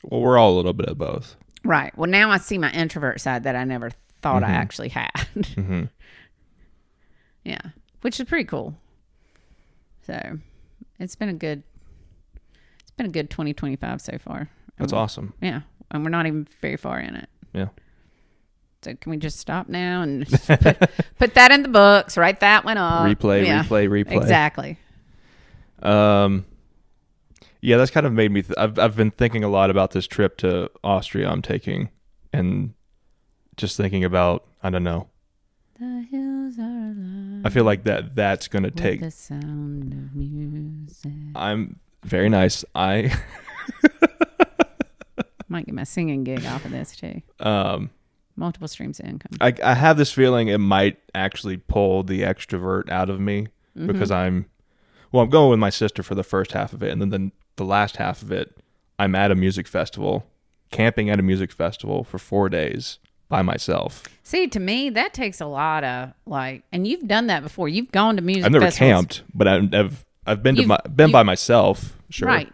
Well, we're all a little bit of both. Right. Well, now I see my introvert side that I never thought I actually had. Mm-hmm. Yeah. Which is pretty cool. So it's been a good 2025 so far. That's awesome. Yeah. And we're not even very far in it. Yeah. So can we just stop now and just put that in the books, write that one up. Replay. Exactly. Yeah, that's kind of made me. I've been thinking a lot about this trip to Austria I'm taking, and just thinking about, I don't know. The hills are alive. I feel like that's gonna take. The sound of music. Very nice. I Might get my singing gig off of this too. Multiple streams of income. I have this feeling it might actually pull the extrovert out of me because I'm going with my sister for the first half of it, and then the last half of it, I'm at a music festival, camping at a music festival for 4 days by myself. See, to me, that takes a lot of and you've done that before. You've gone to music I've never festivals. camped, but I've been by myself. Sure, right.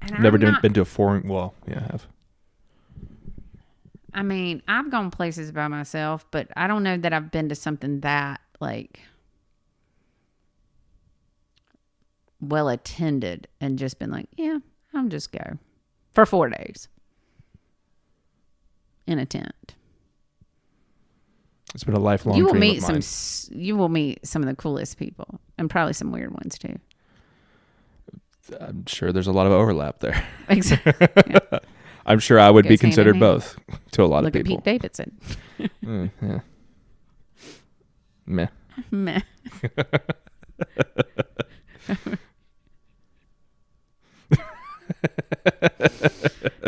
And never been to a foreign. Well, yeah, I have. I mean, I've gone places by myself, but I don't know that I've been to something that well attended and just been like, yeah, I'll just go for 4 days in a tent. It's been a lifelong You will dream meet of mine. you will meet some of the coolest people and probably some weird ones too. I'm sure there's a lot of overlap there. Exactly. Yeah. I'm sure I would be Goes hand in considered hand. both to a lot Look of at people. Pete Davidson. Yeah. Meh. Meh.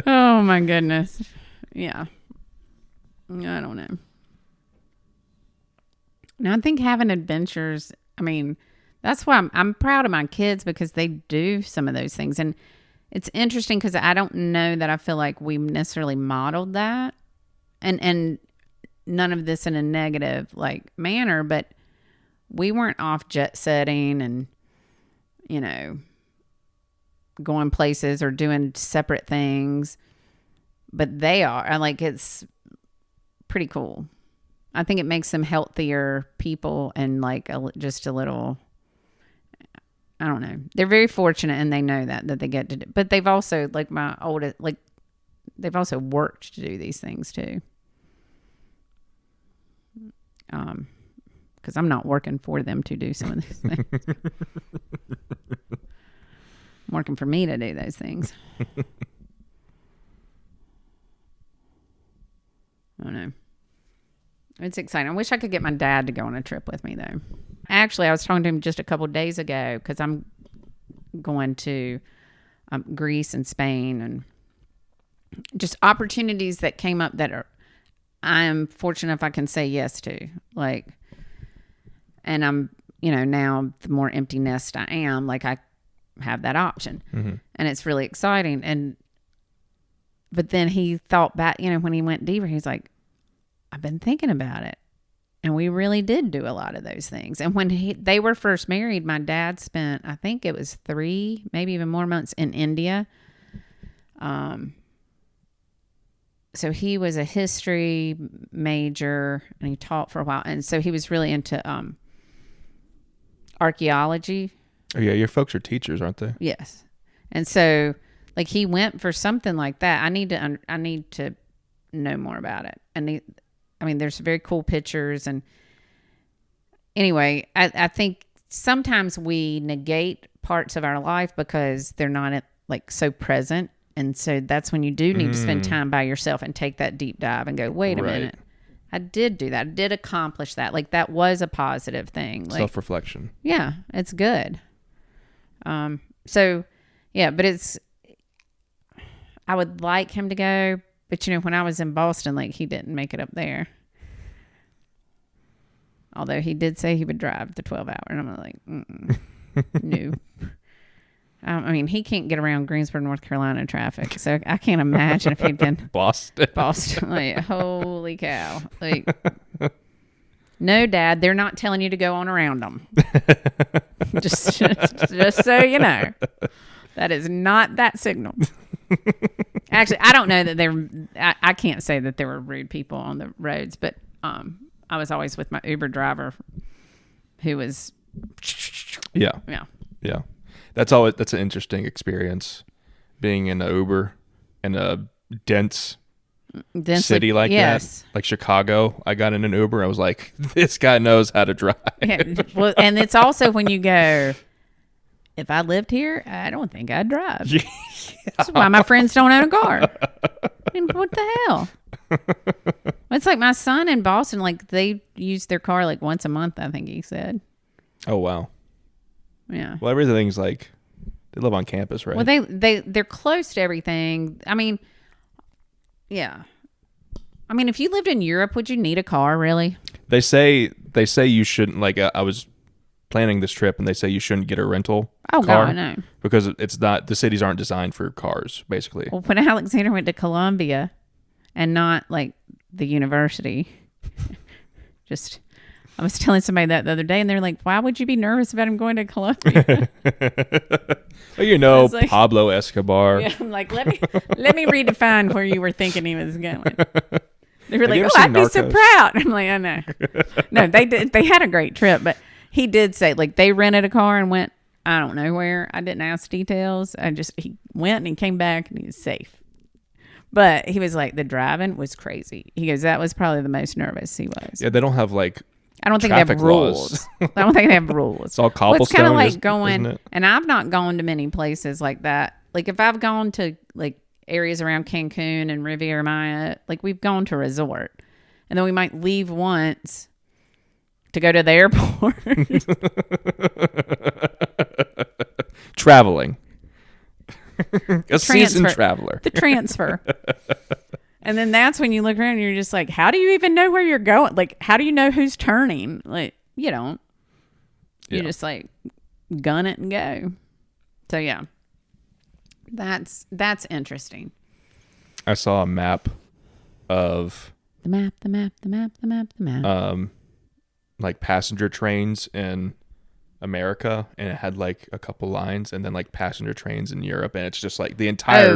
Oh my goodness. Yeah. I don't know. Now I think having adventures, I mean, that's why I'm proud of my kids because they do some of those things. And it's interesting because I don't know that I feel like we necessarily modeled that. And none of this in a negative manner, but we weren't off jet setting and, going places or doing separate things, but they are. It's pretty cool. I think it makes them healthier people and just a little, I don't know. They're very fortunate and they know that they get to do, but they've also my oldest, they've also worked to do these things too. Because I'm not working for them to do some of these things. I'm working for me to do those things. I don't know. It's exciting. I wish I could get my dad to go on a trip with me, though. Actually, I was talking to him just a couple of days ago because I'm going to Greece and Spain and just opportunities that came up that I'm fortunate if I can say yes to. And I'm, now the more empty nest I am, I have that option. Mm-hmm. And it's really exciting. But then he thought back, when he went deeper, he's like, I've been thinking about it. And we really did do a lot of those things. And when they were first married, my dad spent, I think it was 3, maybe even more months in India. So he was a history major and he taught for a while. And so he was really into archaeology. Oh, yeah. Your folks are teachers, aren't they? Yes. And so he went for something like that. I need to know more about it. There's very cool pictures. And anyway, I think sometimes we negate parts of our life because they're not so present. And so that's when you do need to spend time by yourself and take that deep dive and go, wait a minute. I did do that. I did accomplish that. That was a positive thing. Self-reflection. Yeah, it's good. So yeah, but I would like him to go, but when I was in Boston, he didn't make it up there. Although he did say he would drive the 12 hour and I'm like, no. He can't get around Greensboro, North Carolina traffic. So I can't imagine if he'd been Boston. Holy cow. No, Dad, they're not telling you to go on around them. just so you know. That is not that signal. Actually, I don't know that I can't say that there were rude people on the roads, but I was always with my Uber driver who was Yeah. Yeah. That's an interesting experience, being in an Uber in a dense city like that, like Chicago. I got in an Uber. I was like, this guy knows how to drive. Yeah, well, and it's also when you go, if I lived here, I don't think I'd drive. Yeah. That's why my friends don't own a car. What the hell? It's like my son in Boston, they use their car once a month, I think he said. Oh, wow. Yeah. Well, everything's like they live on campus, right? Well, they're close to everything. I mean, yeah. I mean, if you lived in Europe, would you need a car, really? They say you shouldn't. Like I was planning this trip, and they say you shouldn't get a rental Oh, car God, no. because it's not. The cities aren't designed for cars, basically. Well, when Alexander went to Columbia and not like the university, I was telling somebody that the other day, and they're like, why would you be nervous about him going to Columbia? Well, like, Pablo Escobar. Yeah, I'm like, let me redefine where you were thinking he was going. They were Have like, you ever oh, I'd seen be so Narcos? proud. I'm like, I know. No, they did. They had a great trip, but he did say like they rented a car and went, I don't know where. I didn't ask details. He went and he came back and he was safe. But he was like, the driving was crazy. He goes, that was probably the most nervous he was. Yeah, they don't have like. I don't think they have traffic rules. laws. I don't think they have rules. It's all cobblestone. It's kind of like isn't going, it? and I've not gone to many places like that. Like if I've gone to like areas around Cancun and Riviera Maya, like we've gone to a resort, and then we might leave once to go to the airport. Traveling. A seasoned Transfer. traveler. The transfer. And then that's when you look around and you're just like, how do you even know where you're going? Like, how do you know who's turning? Like, you don't. You just like gun it and go. So yeah. That's interesting. I saw a map of The map. like passenger trains in America, and it had like a couple lines, and then like passenger trains in Europe, and it's just like the entire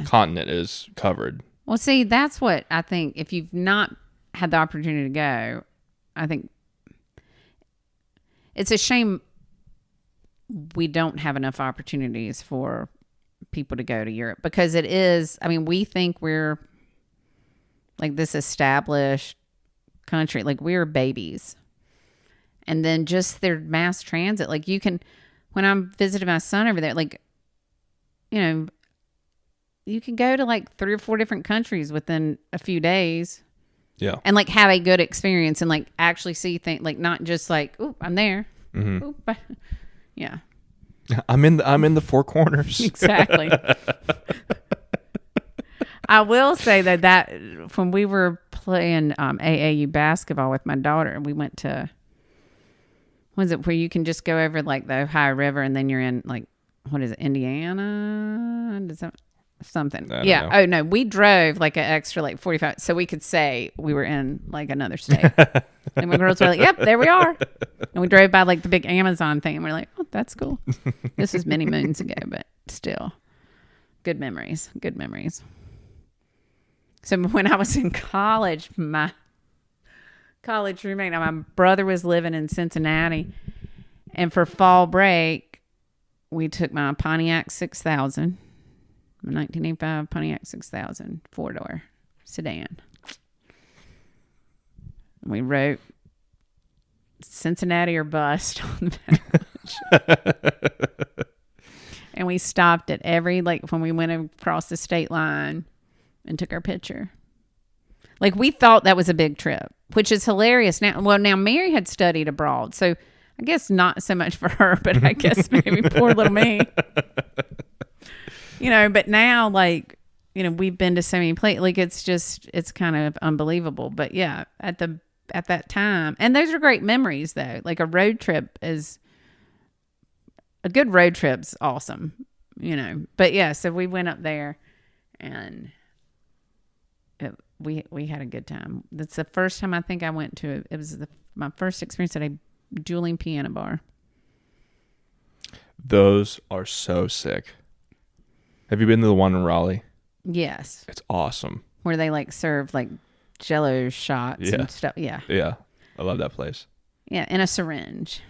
continent is covered. Well, see, that's what I think. If you've not had the opportunity to go, I think it's a shame we don't have enough opportunities for people to go to Europe, because it is, I mean, we think we're like this established country, like we're babies. And then just their mass transit, like you can, when I'm visiting my son over there, like, you know, you can go to like 3 or 4 different countries within a few days. Yeah. And like have a good experience and like actually see things, like not just like, oh, I'm there. Mm-hmm. Oop. Yeah. I'm in the 4 corners. Exactly. I will say that when we were playing AAU basketball with my daughter, we went to, was it where you can just go over like the Ohio River and then you're in like, what is it, Indiana? Something. Yeah. Know. Oh no, we drove like an extra like 45, so we could say we were in like another state. And my girls were like, "Yep, there we are." And we drove by like the big Amazon thing, and we're like, "Oh, that's cool." This was many moons ago, but still, good memories. Good memories. So when I was in college, my college roommate, my brother was living in Cincinnati, and for fall break, we took my Pontiac 6000. 1985 Pontiac 6000 4-door sedan. We wrote Cincinnati or bust on the back. And we stopped at every, like when we went across the state line and took our picture. Like we thought that was a big trip, which is hilarious now. Well, now Mary had studied abroad, so I guess not so much for her, but I guess maybe poor little me. You know, but now, like, you know, we've been to so many places. Like, it's kind of unbelievable. But yeah, at that time, and those are great memories, though. Like a good road trip's awesome, you know. But yeah, so we went up there, and we had a good time. That's the first time I think I went to it. It was my first experience at a dueling piano bar. Those are so sick. Have you been to the one in Raleigh? Yes. It's awesome. Where they like serve like Jello shots and stuff. Yeah. Yeah. I love that place. Yeah. In a syringe.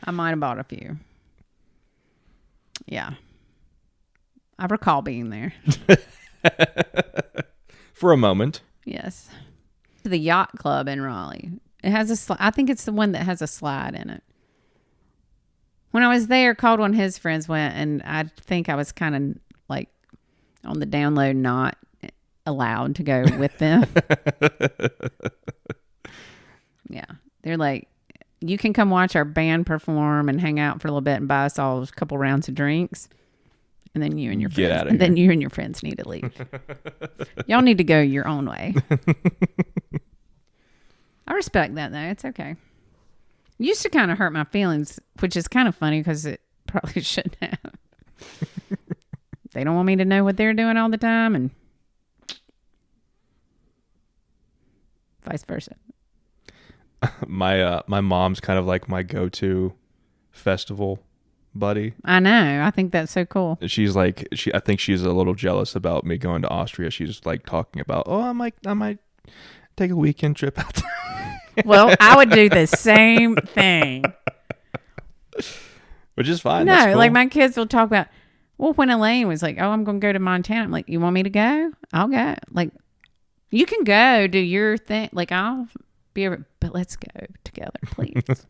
I might have bought a few. Yeah. I recall being there. For a moment. Yes. The yacht club in Raleigh. It has I think it's the one that has a slide in it. When I was there, Caldwell and his friends went, and I think I was kind of like on the download, not allowed to go with them. Yeah. They're like, you can come watch our band perform and hang out for a little bit and buy us all a couple rounds of drinks. And then you and your friends, and then you and your friends need to leave. Y'all need to go your own way. I respect that, though. It's okay. It used to kind of hurt my feelings, which is kind of funny because it probably shouldn't have. They don't want me to know what they're doing all the time, and vice versa. My mom's kind of like my go-to festival buddy. I know. I think that's so cool. She's like, I think she's a little jealous about me going to Austria. She's like talking about, I might take a weekend trip out there. Well, I would do the same thing. Which is fine. No, cool. like my kids will talk about, well, when Elaine was like, I'm going to go to Montana. I'm like, you want me to go? I'll go. Like, you can go do your thing. Like, I'll be over, but let's go together, please.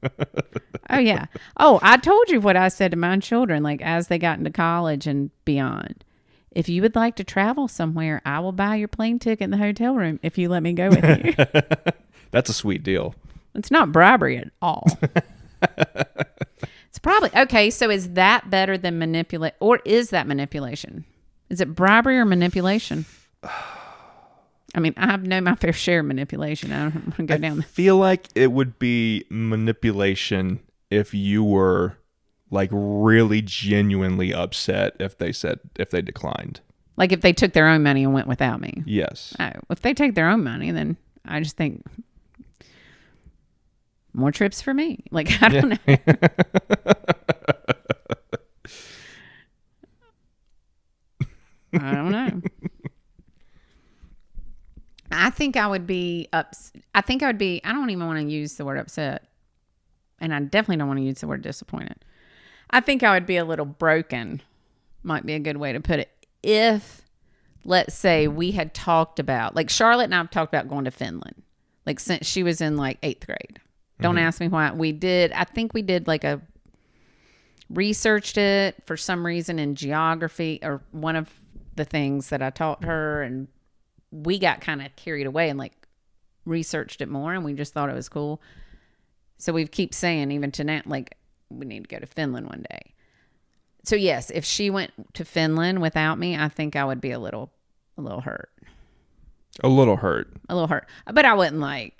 Oh, yeah. Oh, I told you what I said to my children, like, as they got into college and beyond. If you would like to travel somewhere, I will buy your plane ticket in the hotel room if you let me go with you. That's a sweet deal. It's not bribery at all. It's probably, okay, so is that better than manipulate, or is that manipulation? Is it bribery or manipulation? I mean, I've known my fair share of manipulation. I don't want to go down. I feel like it would be manipulation if you were like really genuinely upset if they declined. Like if they took their own money and went without me. Yes. Oh, if they take their own money, then I just think more trips for me. Like, I don't know. I don't know. I think I would be I don't even want to use the word upset. And I definitely don't want to use the word disappointed. I think I would be a little broken, might be a good way to put it. If, let's say, we had talked about, like Charlotte and I have talked about going to Finland, like since she was in like 8th grade. Don't ask me why. I think we did like researched it for some reason in geography, or one of the things that I taught her, and we got kind of carried away and like researched it more, and we just thought it was cool. So we keep saying, even to now, like, we need to go to Finland one day. So yes, if she went to Finland without me, I think I would be a little hurt. A little hurt. But I wouldn't like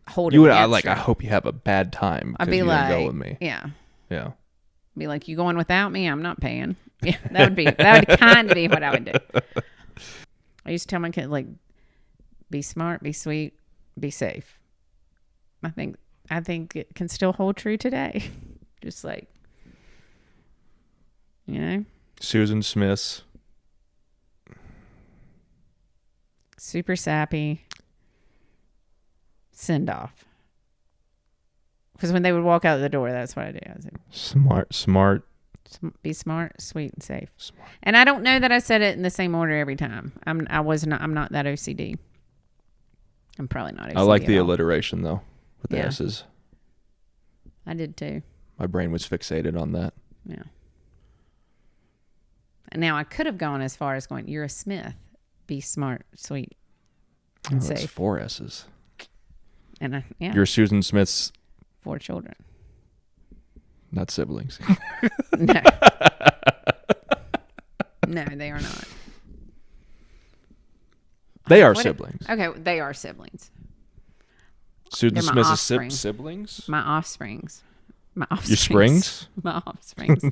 hold it. You would I hope you have a bad time. I'd be like, go with me. Yeah. Yeah. Be like, you going without me? I'm not paying. Yeah, that would kind of be what I would do. I used to tell my kid, like, be smart, be sweet, be safe. I think it can still hold true today. Just like, you know, Susan Smith's super sappy send-off. Because when they would walk out the door, that's what I do. I was like, smart. Be smart, sweet, and safe. Smart. And I don't know that I said it in the same order every time. I'm not that OCD. I'm probably not OCD. I like the alliteration though with the S's. I did too. My brain was fixated on that. Yeah. And now I could have gone as far as going, you're a Smith. Be smart, sweet, and safe. That's 4 S's. And You're Susan Smith's 4 children. Not siblings. No. No, they are not. They are siblings. Okay, they are siblings. Susan Smith's siblings? My offsprings. Your springs? My offsprings.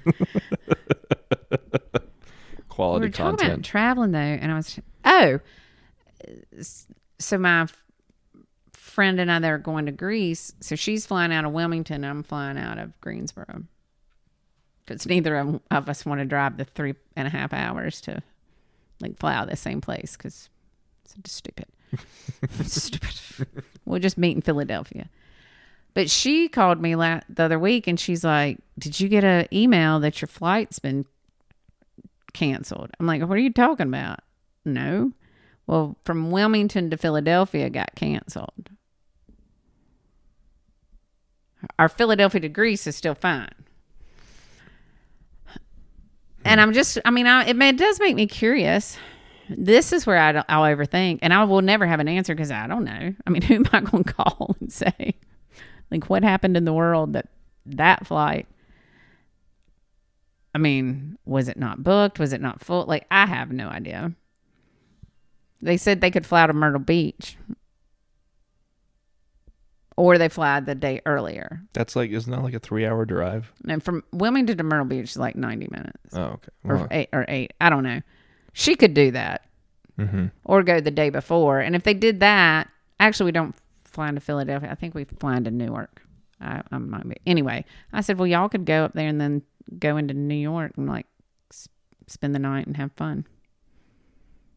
Quality content. Talking about traveling though, and I was so my friend and I, they're going to Greece. So she's flying out of Wilmington, and I'm flying out of Greensboro. Because neither of us want to drive the 3.5 hours to like fly out of the same place. Because it's just stupid. It's stupid. We'll just meet in Philadelphia. But she called me the other week, and she's like, "Did you get an email that your flight's been canceled?" I'm like, "What are you talking about?" "No." "Well, from Wilmington to Philadelphia got canceled. Our Philadelphia to Greece is still fine." And it does make me curious. This is where I'll overthink, and I will never have an answer because I don't know. I mean, who am I going to call and say, Like, what happened in the world that flight? I mean, was it not booked? Was it not full? Like, I have no idea. They said they could fly to Myrtle Beach. Or they fly the day earlier. That's like, isn't that like a 3-hour drive? And from Wilmington to Myrtle Beach is like 90 minutes. Oh, okay. Well, Or eight. I don't know. She could do that. Mm-hmm. Or go the day before. And if they did that, actually, we don't fly into Philadelphia. I think we fly into Newark. I might be. Anyway, I said, well, y'all could go up there and then go into New York and like spend the night and have fun.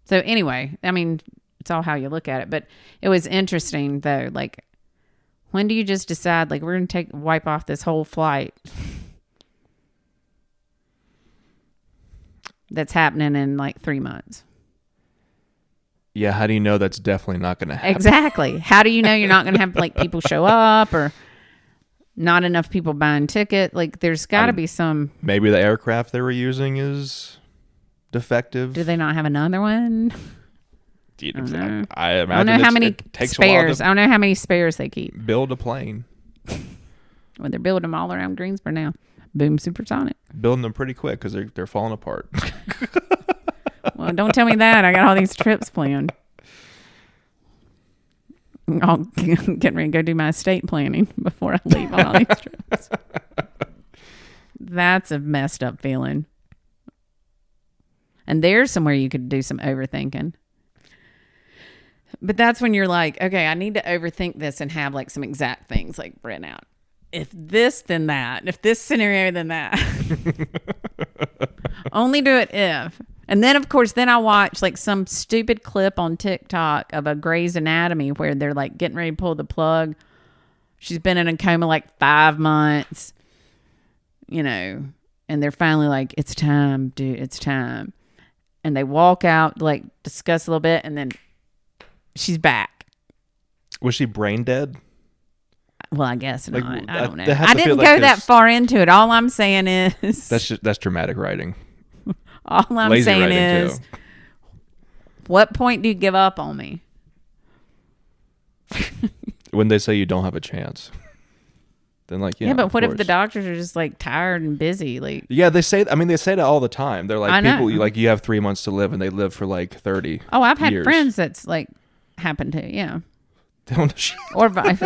So anyway, I mean, it's all how you look at it. But it was interesting, though. Like, when do you just decide, like, we're going to wipe off this whole flight that's happening in like 3 months? Yeah, how do you know that's definitely not going to happen? Exactly. How do you know you're not going to have like people show up or not enough people buying ticket? Like, there's got to be some. Maybe the aircraft they were using is defective. Do they not have another one? I imagine I don't know how many spares. I don't know how many spares they keep. Build a plane. Well, they're building them all around Greensboro now. Boom, supersonic. Building them pretty quick because they're falling apart. Well, don't tell me that. I got all these trips planned. I'll get ready to go do my estate planning before I leave on all these trips. That's a messed up feeling. And there's somewhere you could do some overthinking. But that's when you're like, okay, I need to overthink this and have like some exact things like written out. If this, then that. If this scenario, then that. Only do it if. And then, of course, then I watch like some stupid clip on TikTok of a Grey's Anatomy where they're like getting ready to pull the plug. She's been in a coma like 5 months, you know, and they're finally like, it's time, dude, it's time. And they walk out, like discuss a little bit, and then she's back. Was she brain dead? Well, I guess not. Like, I don't know. I I didn't go that far into it. All I'm saying is that's dramatic writing. All I'm Lazy saying writing is, too. What point do you give up on me? When they say you don't have a chance, then like yeah, but what if the doctors are just like tired and busy? Like, yeah, they say. I mean, they say that all the time. They're like, I know. people, like, you have 3 months to live, and they live for like 30. Oh, I've had years. friends that's like happened to, yeah. Or vice.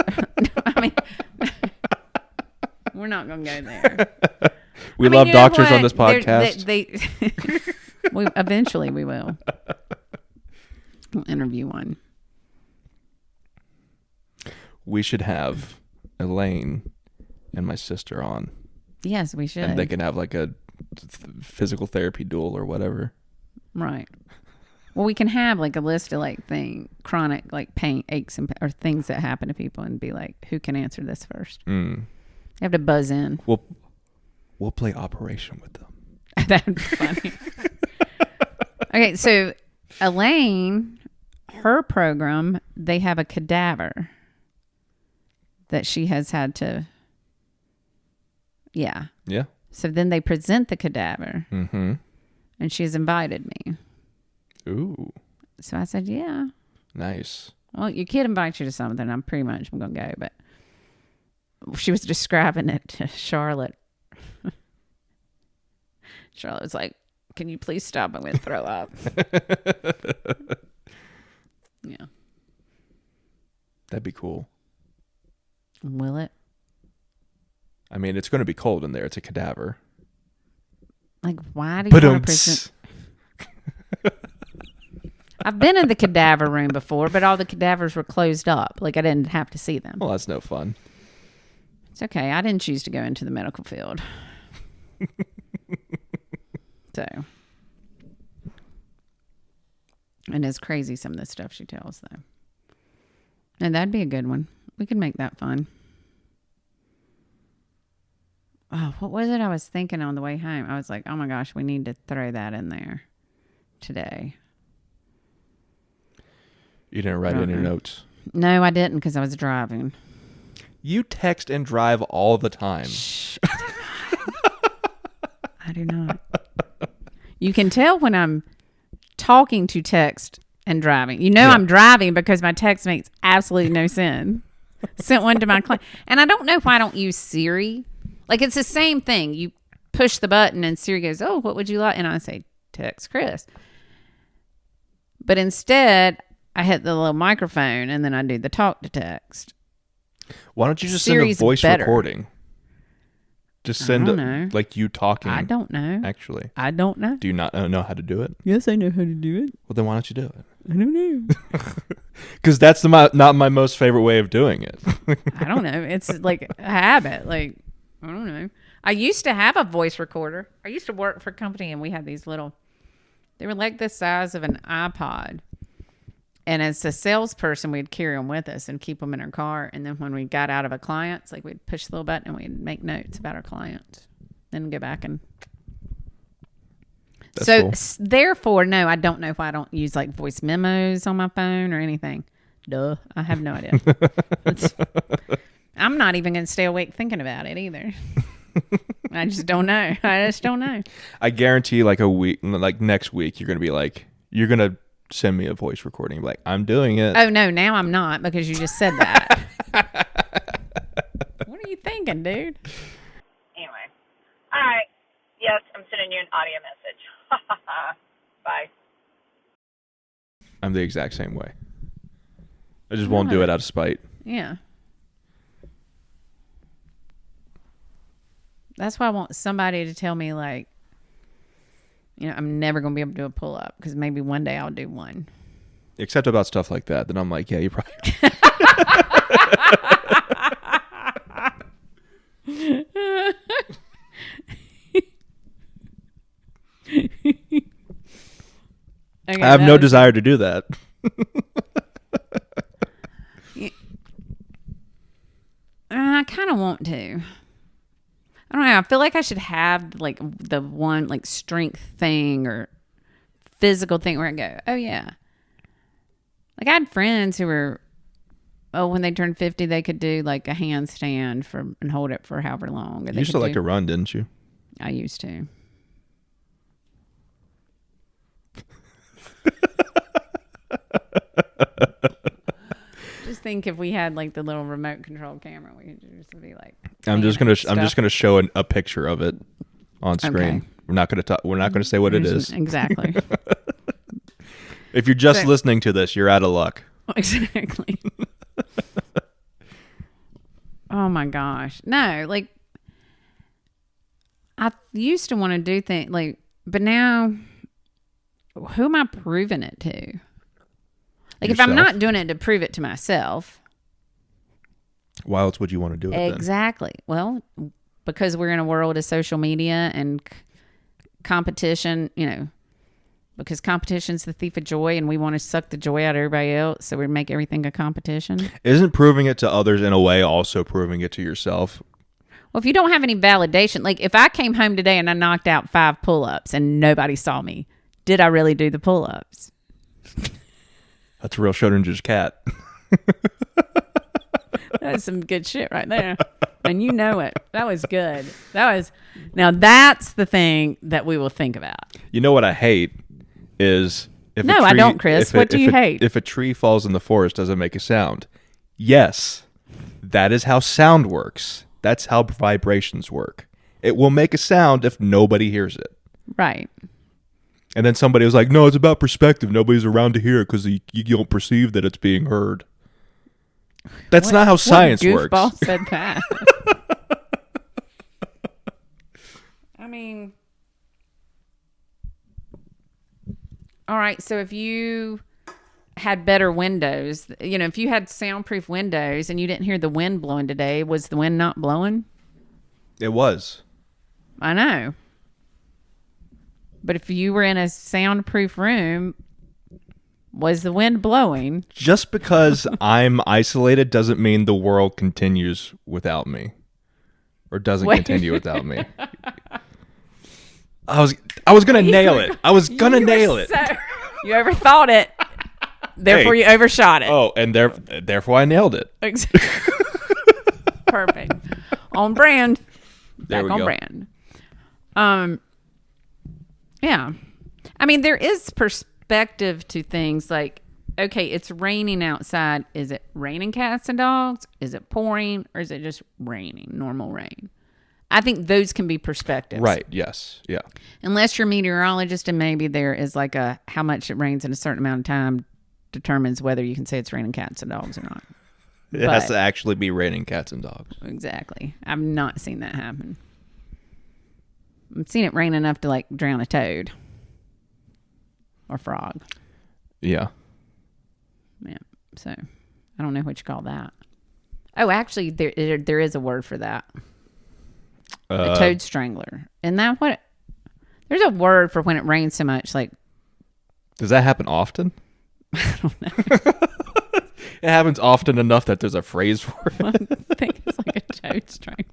I mean, we're not gonna go there. We love doctors on this podcast. Eventually we will. We'll interview one. We should have Elaine and my sister on. Yes, we should. And they can have like a physical therapy duel or whatever. Right. Well, we can have like a list of like chronic like pain, aches, or things that happen to people, and be like, who can answer this first? You have to buzz in. We'll play Operation with them. That'd be funny. Okay, so Elaine, her program, they have a cadaver that she has had to. Yeah. Yeah. So then they present the cadaver, and she's invited me. Ooh. So I said, yeah. Nice. Well, your kid invites you to something, I'm pretty much going to go. But she was describing it to Charlotte. Charlotte was like, can you please stop? I'm going to throw up. Yeah. That'd be cool. Will it? I mean, it's going to be cold in there. It's a cadaver. Like, why do you want to present? I've been in the cadaver room before, but all the cadavers were closed up. Like, I didn't have to see them. Well, that's no fun. It's okay. I didn't choose to go into the medical field. So. And it's crazy some of the stuff she tells, though. And that'd be a good one. We could make that fun. Oh, what was it I was thinking on the way home? I was like, oh my gosh, we need to throw that in there today. You didn't write it in your notes? No, I didn't, because I was driving. You text and drive all the time. Shh, I do not. You can tell when I'm talking to text and driving. You know, yeah. I'm driving because my text makes absolutely no sense. Sent one to my client. And I don't know why I don't use Siri. Like, it's the same thing. You push the button and Siri goes, oh, what would you like? And I say, text Chris. But instead, I hit the little microphone and then I do the talk to text. Why don't you just Siri's send a voice better. recording? Just send like you talking. I don't know. Actually. I don't know. Do you not know how to do it? Yes, I know how to do it. Well, then why don't you do it? I don't know. Because that's not my most favorite way of doing it. I don't know. It's like a habit. Like, I don't know. I used to have a voice recorder. I used to work for a company and we had these little, they were like the size of an iPod. And as a salesperson, we'd carry them with us and keep them in our car. And then when we got out of a client's, like we'd push the little button and we'd make notes about our client. Then go back and. That's so cool. Therefore, no, I don't know why I don't use like voice memos on my phone or anything. Duh, I have no idea. I'm not even going to stay awake thinking about it either. I just don't know. I guarantee like next week, you're going to be like, you're going to send me a voice recording. Like, I'm doing it. Oh, no, now I'm not because you just said that. What are you thinking, dude? Anyway. All right. Yes, I'm sending you an audio message. Bye. I'm the exact same way. I just won't do it out of spite. Yeah. That's why I want somebody to tell me, like, you know, I'm never going to be able to do a pull-up because maybe one day I'll do one. Except about stuff like that. Then I'm like, yeah, you probably... Okay, I have no desire to do that. I kind of want to. I don't know. I feel like I should have like the one like strength thing or physical thing where I go, oh yeah. Like I had friends who were, when they turned 50, they could do like a handstand and hold it for however long. You used to like to run, didn't you? I used to. Just think if we had like the little remote control camera, we could just be like. I'm just gonna show a picture of it on screen. Okay. We're not gonna say what it is. Exactly. If you're just listening to this, you're out of luck. Exactly. Oh my gosh. No, like I used to want to do things like, but now who am I proving it to? Like Yourself? If I'm not doing it to prove it to myself. Why else would you want to do it exactly. Then? Well, because we're in a world of social media and competition, you know, because competition's the thief of joy and we want to suck the joy out of everybody else. So we make everything a competition. Isn't proving it to others in a way also proving it to yourself? Well, if you don't have any validation, like if I came home today and I knocked out 5 pull-ups and nobody saw me, did I really do the pull-ups? That's a real Schrodinger's cat. That's some good shit right there. And you know it. That was good. Now that's the thing that we will think about. You know what I hate is if No, a tree, I don't, Chris. What do you hate? If a tree falls in the forest, does it make a sound? Yes. That is how sound works. That's how vibrations work. It will make a sound if nobody hears it. Right. And then somebody was like, no, it's about perspective. Nobody's around to hear it because you don't perceive that it's being heard. That's not how science works. What goofball said that? I mean, all right. So if you had better windows, you know, if you had soundproof windows and you didn't hear the wind blowing today, was the wind not blowing? It was. I know. But if you were in a soundproof room, was the wind blowing? Just because I'm isolated doesn't mean the world continues without me. Or doesn't continue without me. I was gonna nail it. I was gonna nail it. You overthought it. Therefore, you overshot it. Oh, and therefore I nailed it. Perfect. On brand. There we go. On brand. Yeah. I mean, there is perspective to things like okay, it's raining outside. Is it raining cats and dogs? Is it pouring? Or is it just raining, normal rain? I think those can be perspectives. Right. Yes. Yeah. Unless you're a meteorologist and maybe there is like a how much it rains in a certain amount of time determines whether you can say it's raining cats and dogs or not. It has to actually be raining cats and dogs. Exactly. I've not seen that happen. I've seen it rain enough to like drown a toad or frog. Yeah. Yeah. So I don't know what you call that. Oh, actually, there is a word for that. A toad strangler. Isn't that what? There's a word for when it rains so much. Like, does that happen often? I don't know. It happens often enough that there's a phrase for it. I think it's like a toad strangler.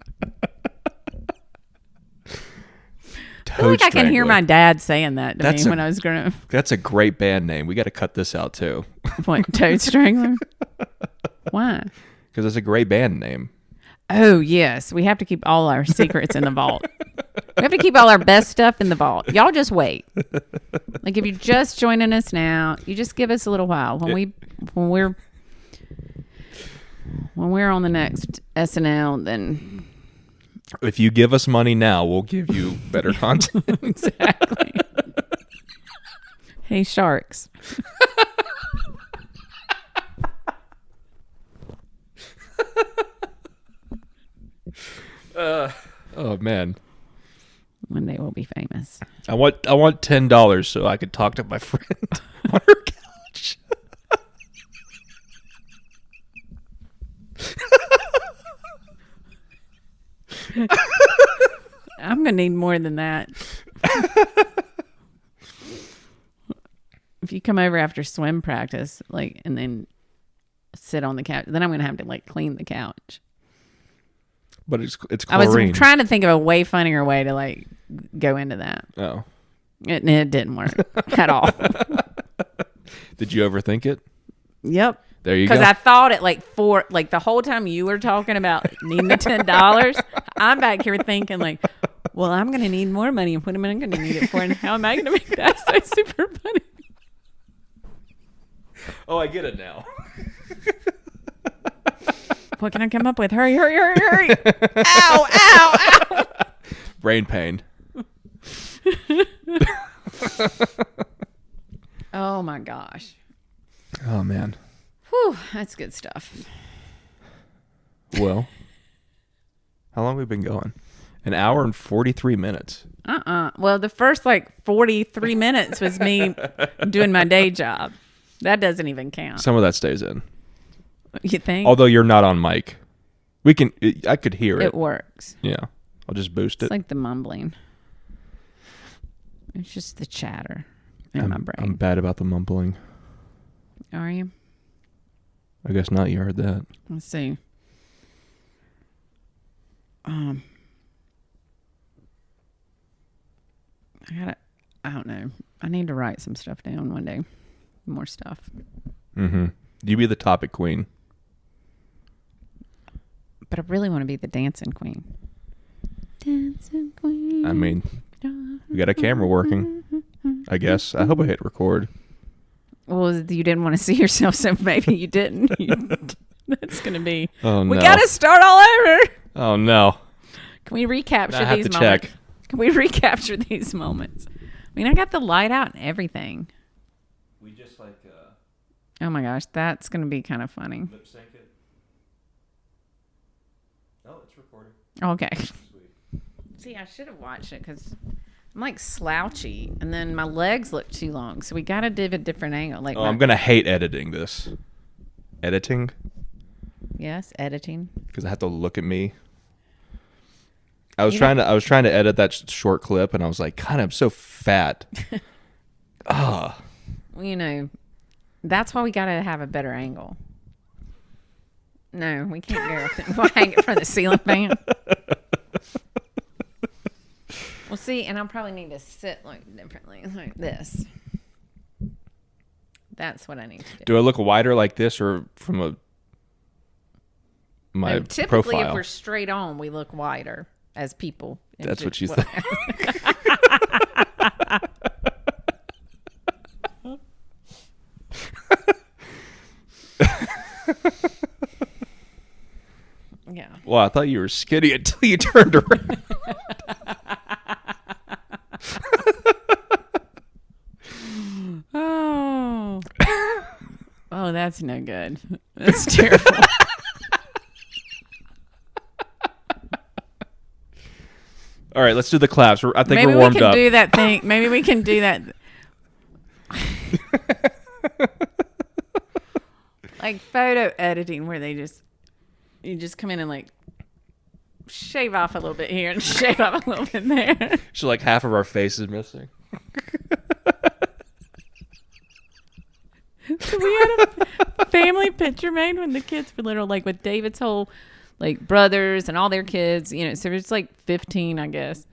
I feel like I can hear my dad saying that to me when I was growing up. That's a great band name. We got to cut this out too. What, Toad Strangler? Why? Because it's a great band name. Oh, yes. We have to keep all our secrets in the vault. We have to keep all our best stuff in the vault. Y'all just wait. Like if you're just joining us now, you just give us a little while. When we're on the next SNL, then if you give us money now, we'll give you better content. Exactly. Hey, sharks. Oh man. One day we'll be famous. I want $10 so I could talk to my friend on her couch. I'm gonna need more than that. If you come over after swim practice, like, and then sit on the couch, then I'm gonna have to like clean the couch. But it's chlorine. I was trying to think of a way funnier way to like go into that. Oh, it didn't work at all. Did you overthink it? Yep. There you go. Because I thought it like the whole time you were talking about needing the $10, I'm back here thinking like, well, I'm going to need more money and what am I going to need it for? And how am I going to make that so super funny? Oh, I get it now. What can I come up with? Hurry, hurry, hurry, hurry. Ow, ow, ow. Brain pain. Oh, my gosh. Oh, man. Whew, that's good stuff. Well, how long have we been going? An hour and 43 minutes. Well, the first like 43 minutes was me doing my day job. That doesn't even count. Some of that stays in. You think? Although you're not on mic. I could hear it. It works. Yeah. I'll just boost it. It's like the mumbling. It's just the chatter in my brain. I'm bad about the mumbling. Are you? I guess not. You heard that. Let's see. I don't know. I need to write some stuff down one day. More stuff. Mm-hmm. You be the topic queen. But I really want to be the dancing queen. Dancing queen. I mean, we got a camera working, I guess. I hope I hit record. Well, you didn't want to see yourself, so maybe you didn't. That's going to be... Oh, no. We got to start all over. Oh, no. Can we recapture I have these to moments? check. Can we recapture these moments? I mean, I got the light out and everything. We just like... Oh, my gosh. That's going to be kind of funny. lip sync it. Oh, it's recording. Okay. Sweet. See, I should have watched it because I'm like slouchy and then my legs look too long. So we got to do a different angle. Like I'm going to hate editing this. Editing? Yes, editing. Because I have to look at me. I was trying to edit that short clip and I was like, God, I'm so fat. Well, you know, that's why we got to have a better angle. No, we can't go. We'll hang it from the ceiling fan. Well, see, and I'll probably need to sit like differently, like this. That's what I need to do. Do I look wider like this or from my typically, profile? if we're straight on, we look wider as people. That's what you think. Yeah. Well, I thought you were skinny until you turned around. Oh. Oh, that's no good. That's terrible. All right, let's do the claps. I think Maybe we're warmed we can up. do that thing. Maybe we can do that. Like photo editing where you just come in and like shave off a little bit here and shave off a little bit there. So like half of our face is missing. So we had a family picture made when the kids were little, like with David's whole like brothers and all their kids, you know, so it's like 15, I guess,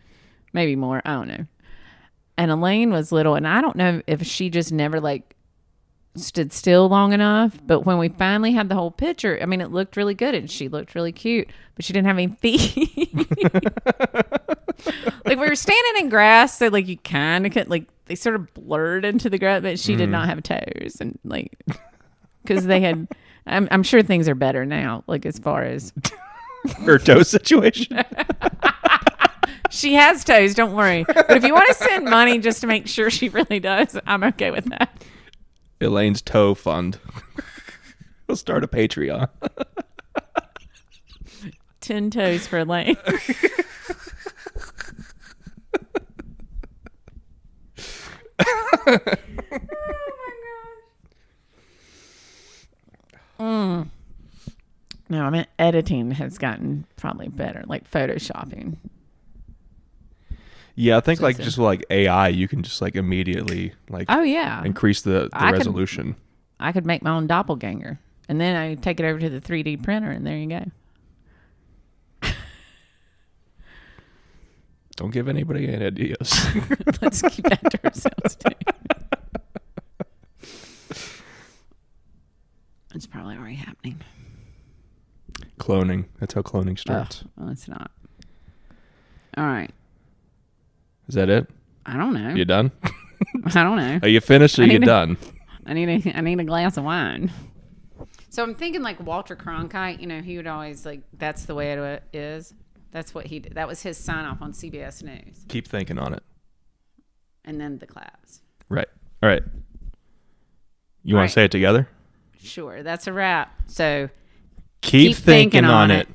maybe more. I don't know. And Elaine was little, and I don't know if she just never like stood still long enough. But when we finally had the whole picture, I mean, it looked really good and she looked really cute, but she didn't have any feet. Like we were standing in grass, so like you kind of could like they sort of blurred into the grass, but she did not have toes, and like because they had. I'm sure things are better now, like as far as Her toe situation. she has toes. Don't worry. But if you want to send money just to make sure she really does, I'm okay with that. Elaine's toe fund. We'll start a Patreon. 10 toes for Elaine. No, I mean editing has gotten probably better, like photoshopping. Yeah, I think like just like AI, you can just like immediately like Oh yeah, increase the resolution. I could make my own doppelganger, and then I take it over to the 3D printer, and there you go. Don't give anybody any ideas. Let's keep that to ourselves too. It's probably already happening. Cloning. That's how cloning starts. Oh, well, it's not. All right. Is that it? I don't know. You done? I don't know. Are you finished or you done? I need a glass of wine. So I'm thinking like Walter Cronkite, you know, he would always like, that's the way it is. That's what he did. That was his sign off on CBS News. Keep thinking on it. And then the claps. Right. All right. You want to say it together? Sure. That's a wrap. So keep thinking on it.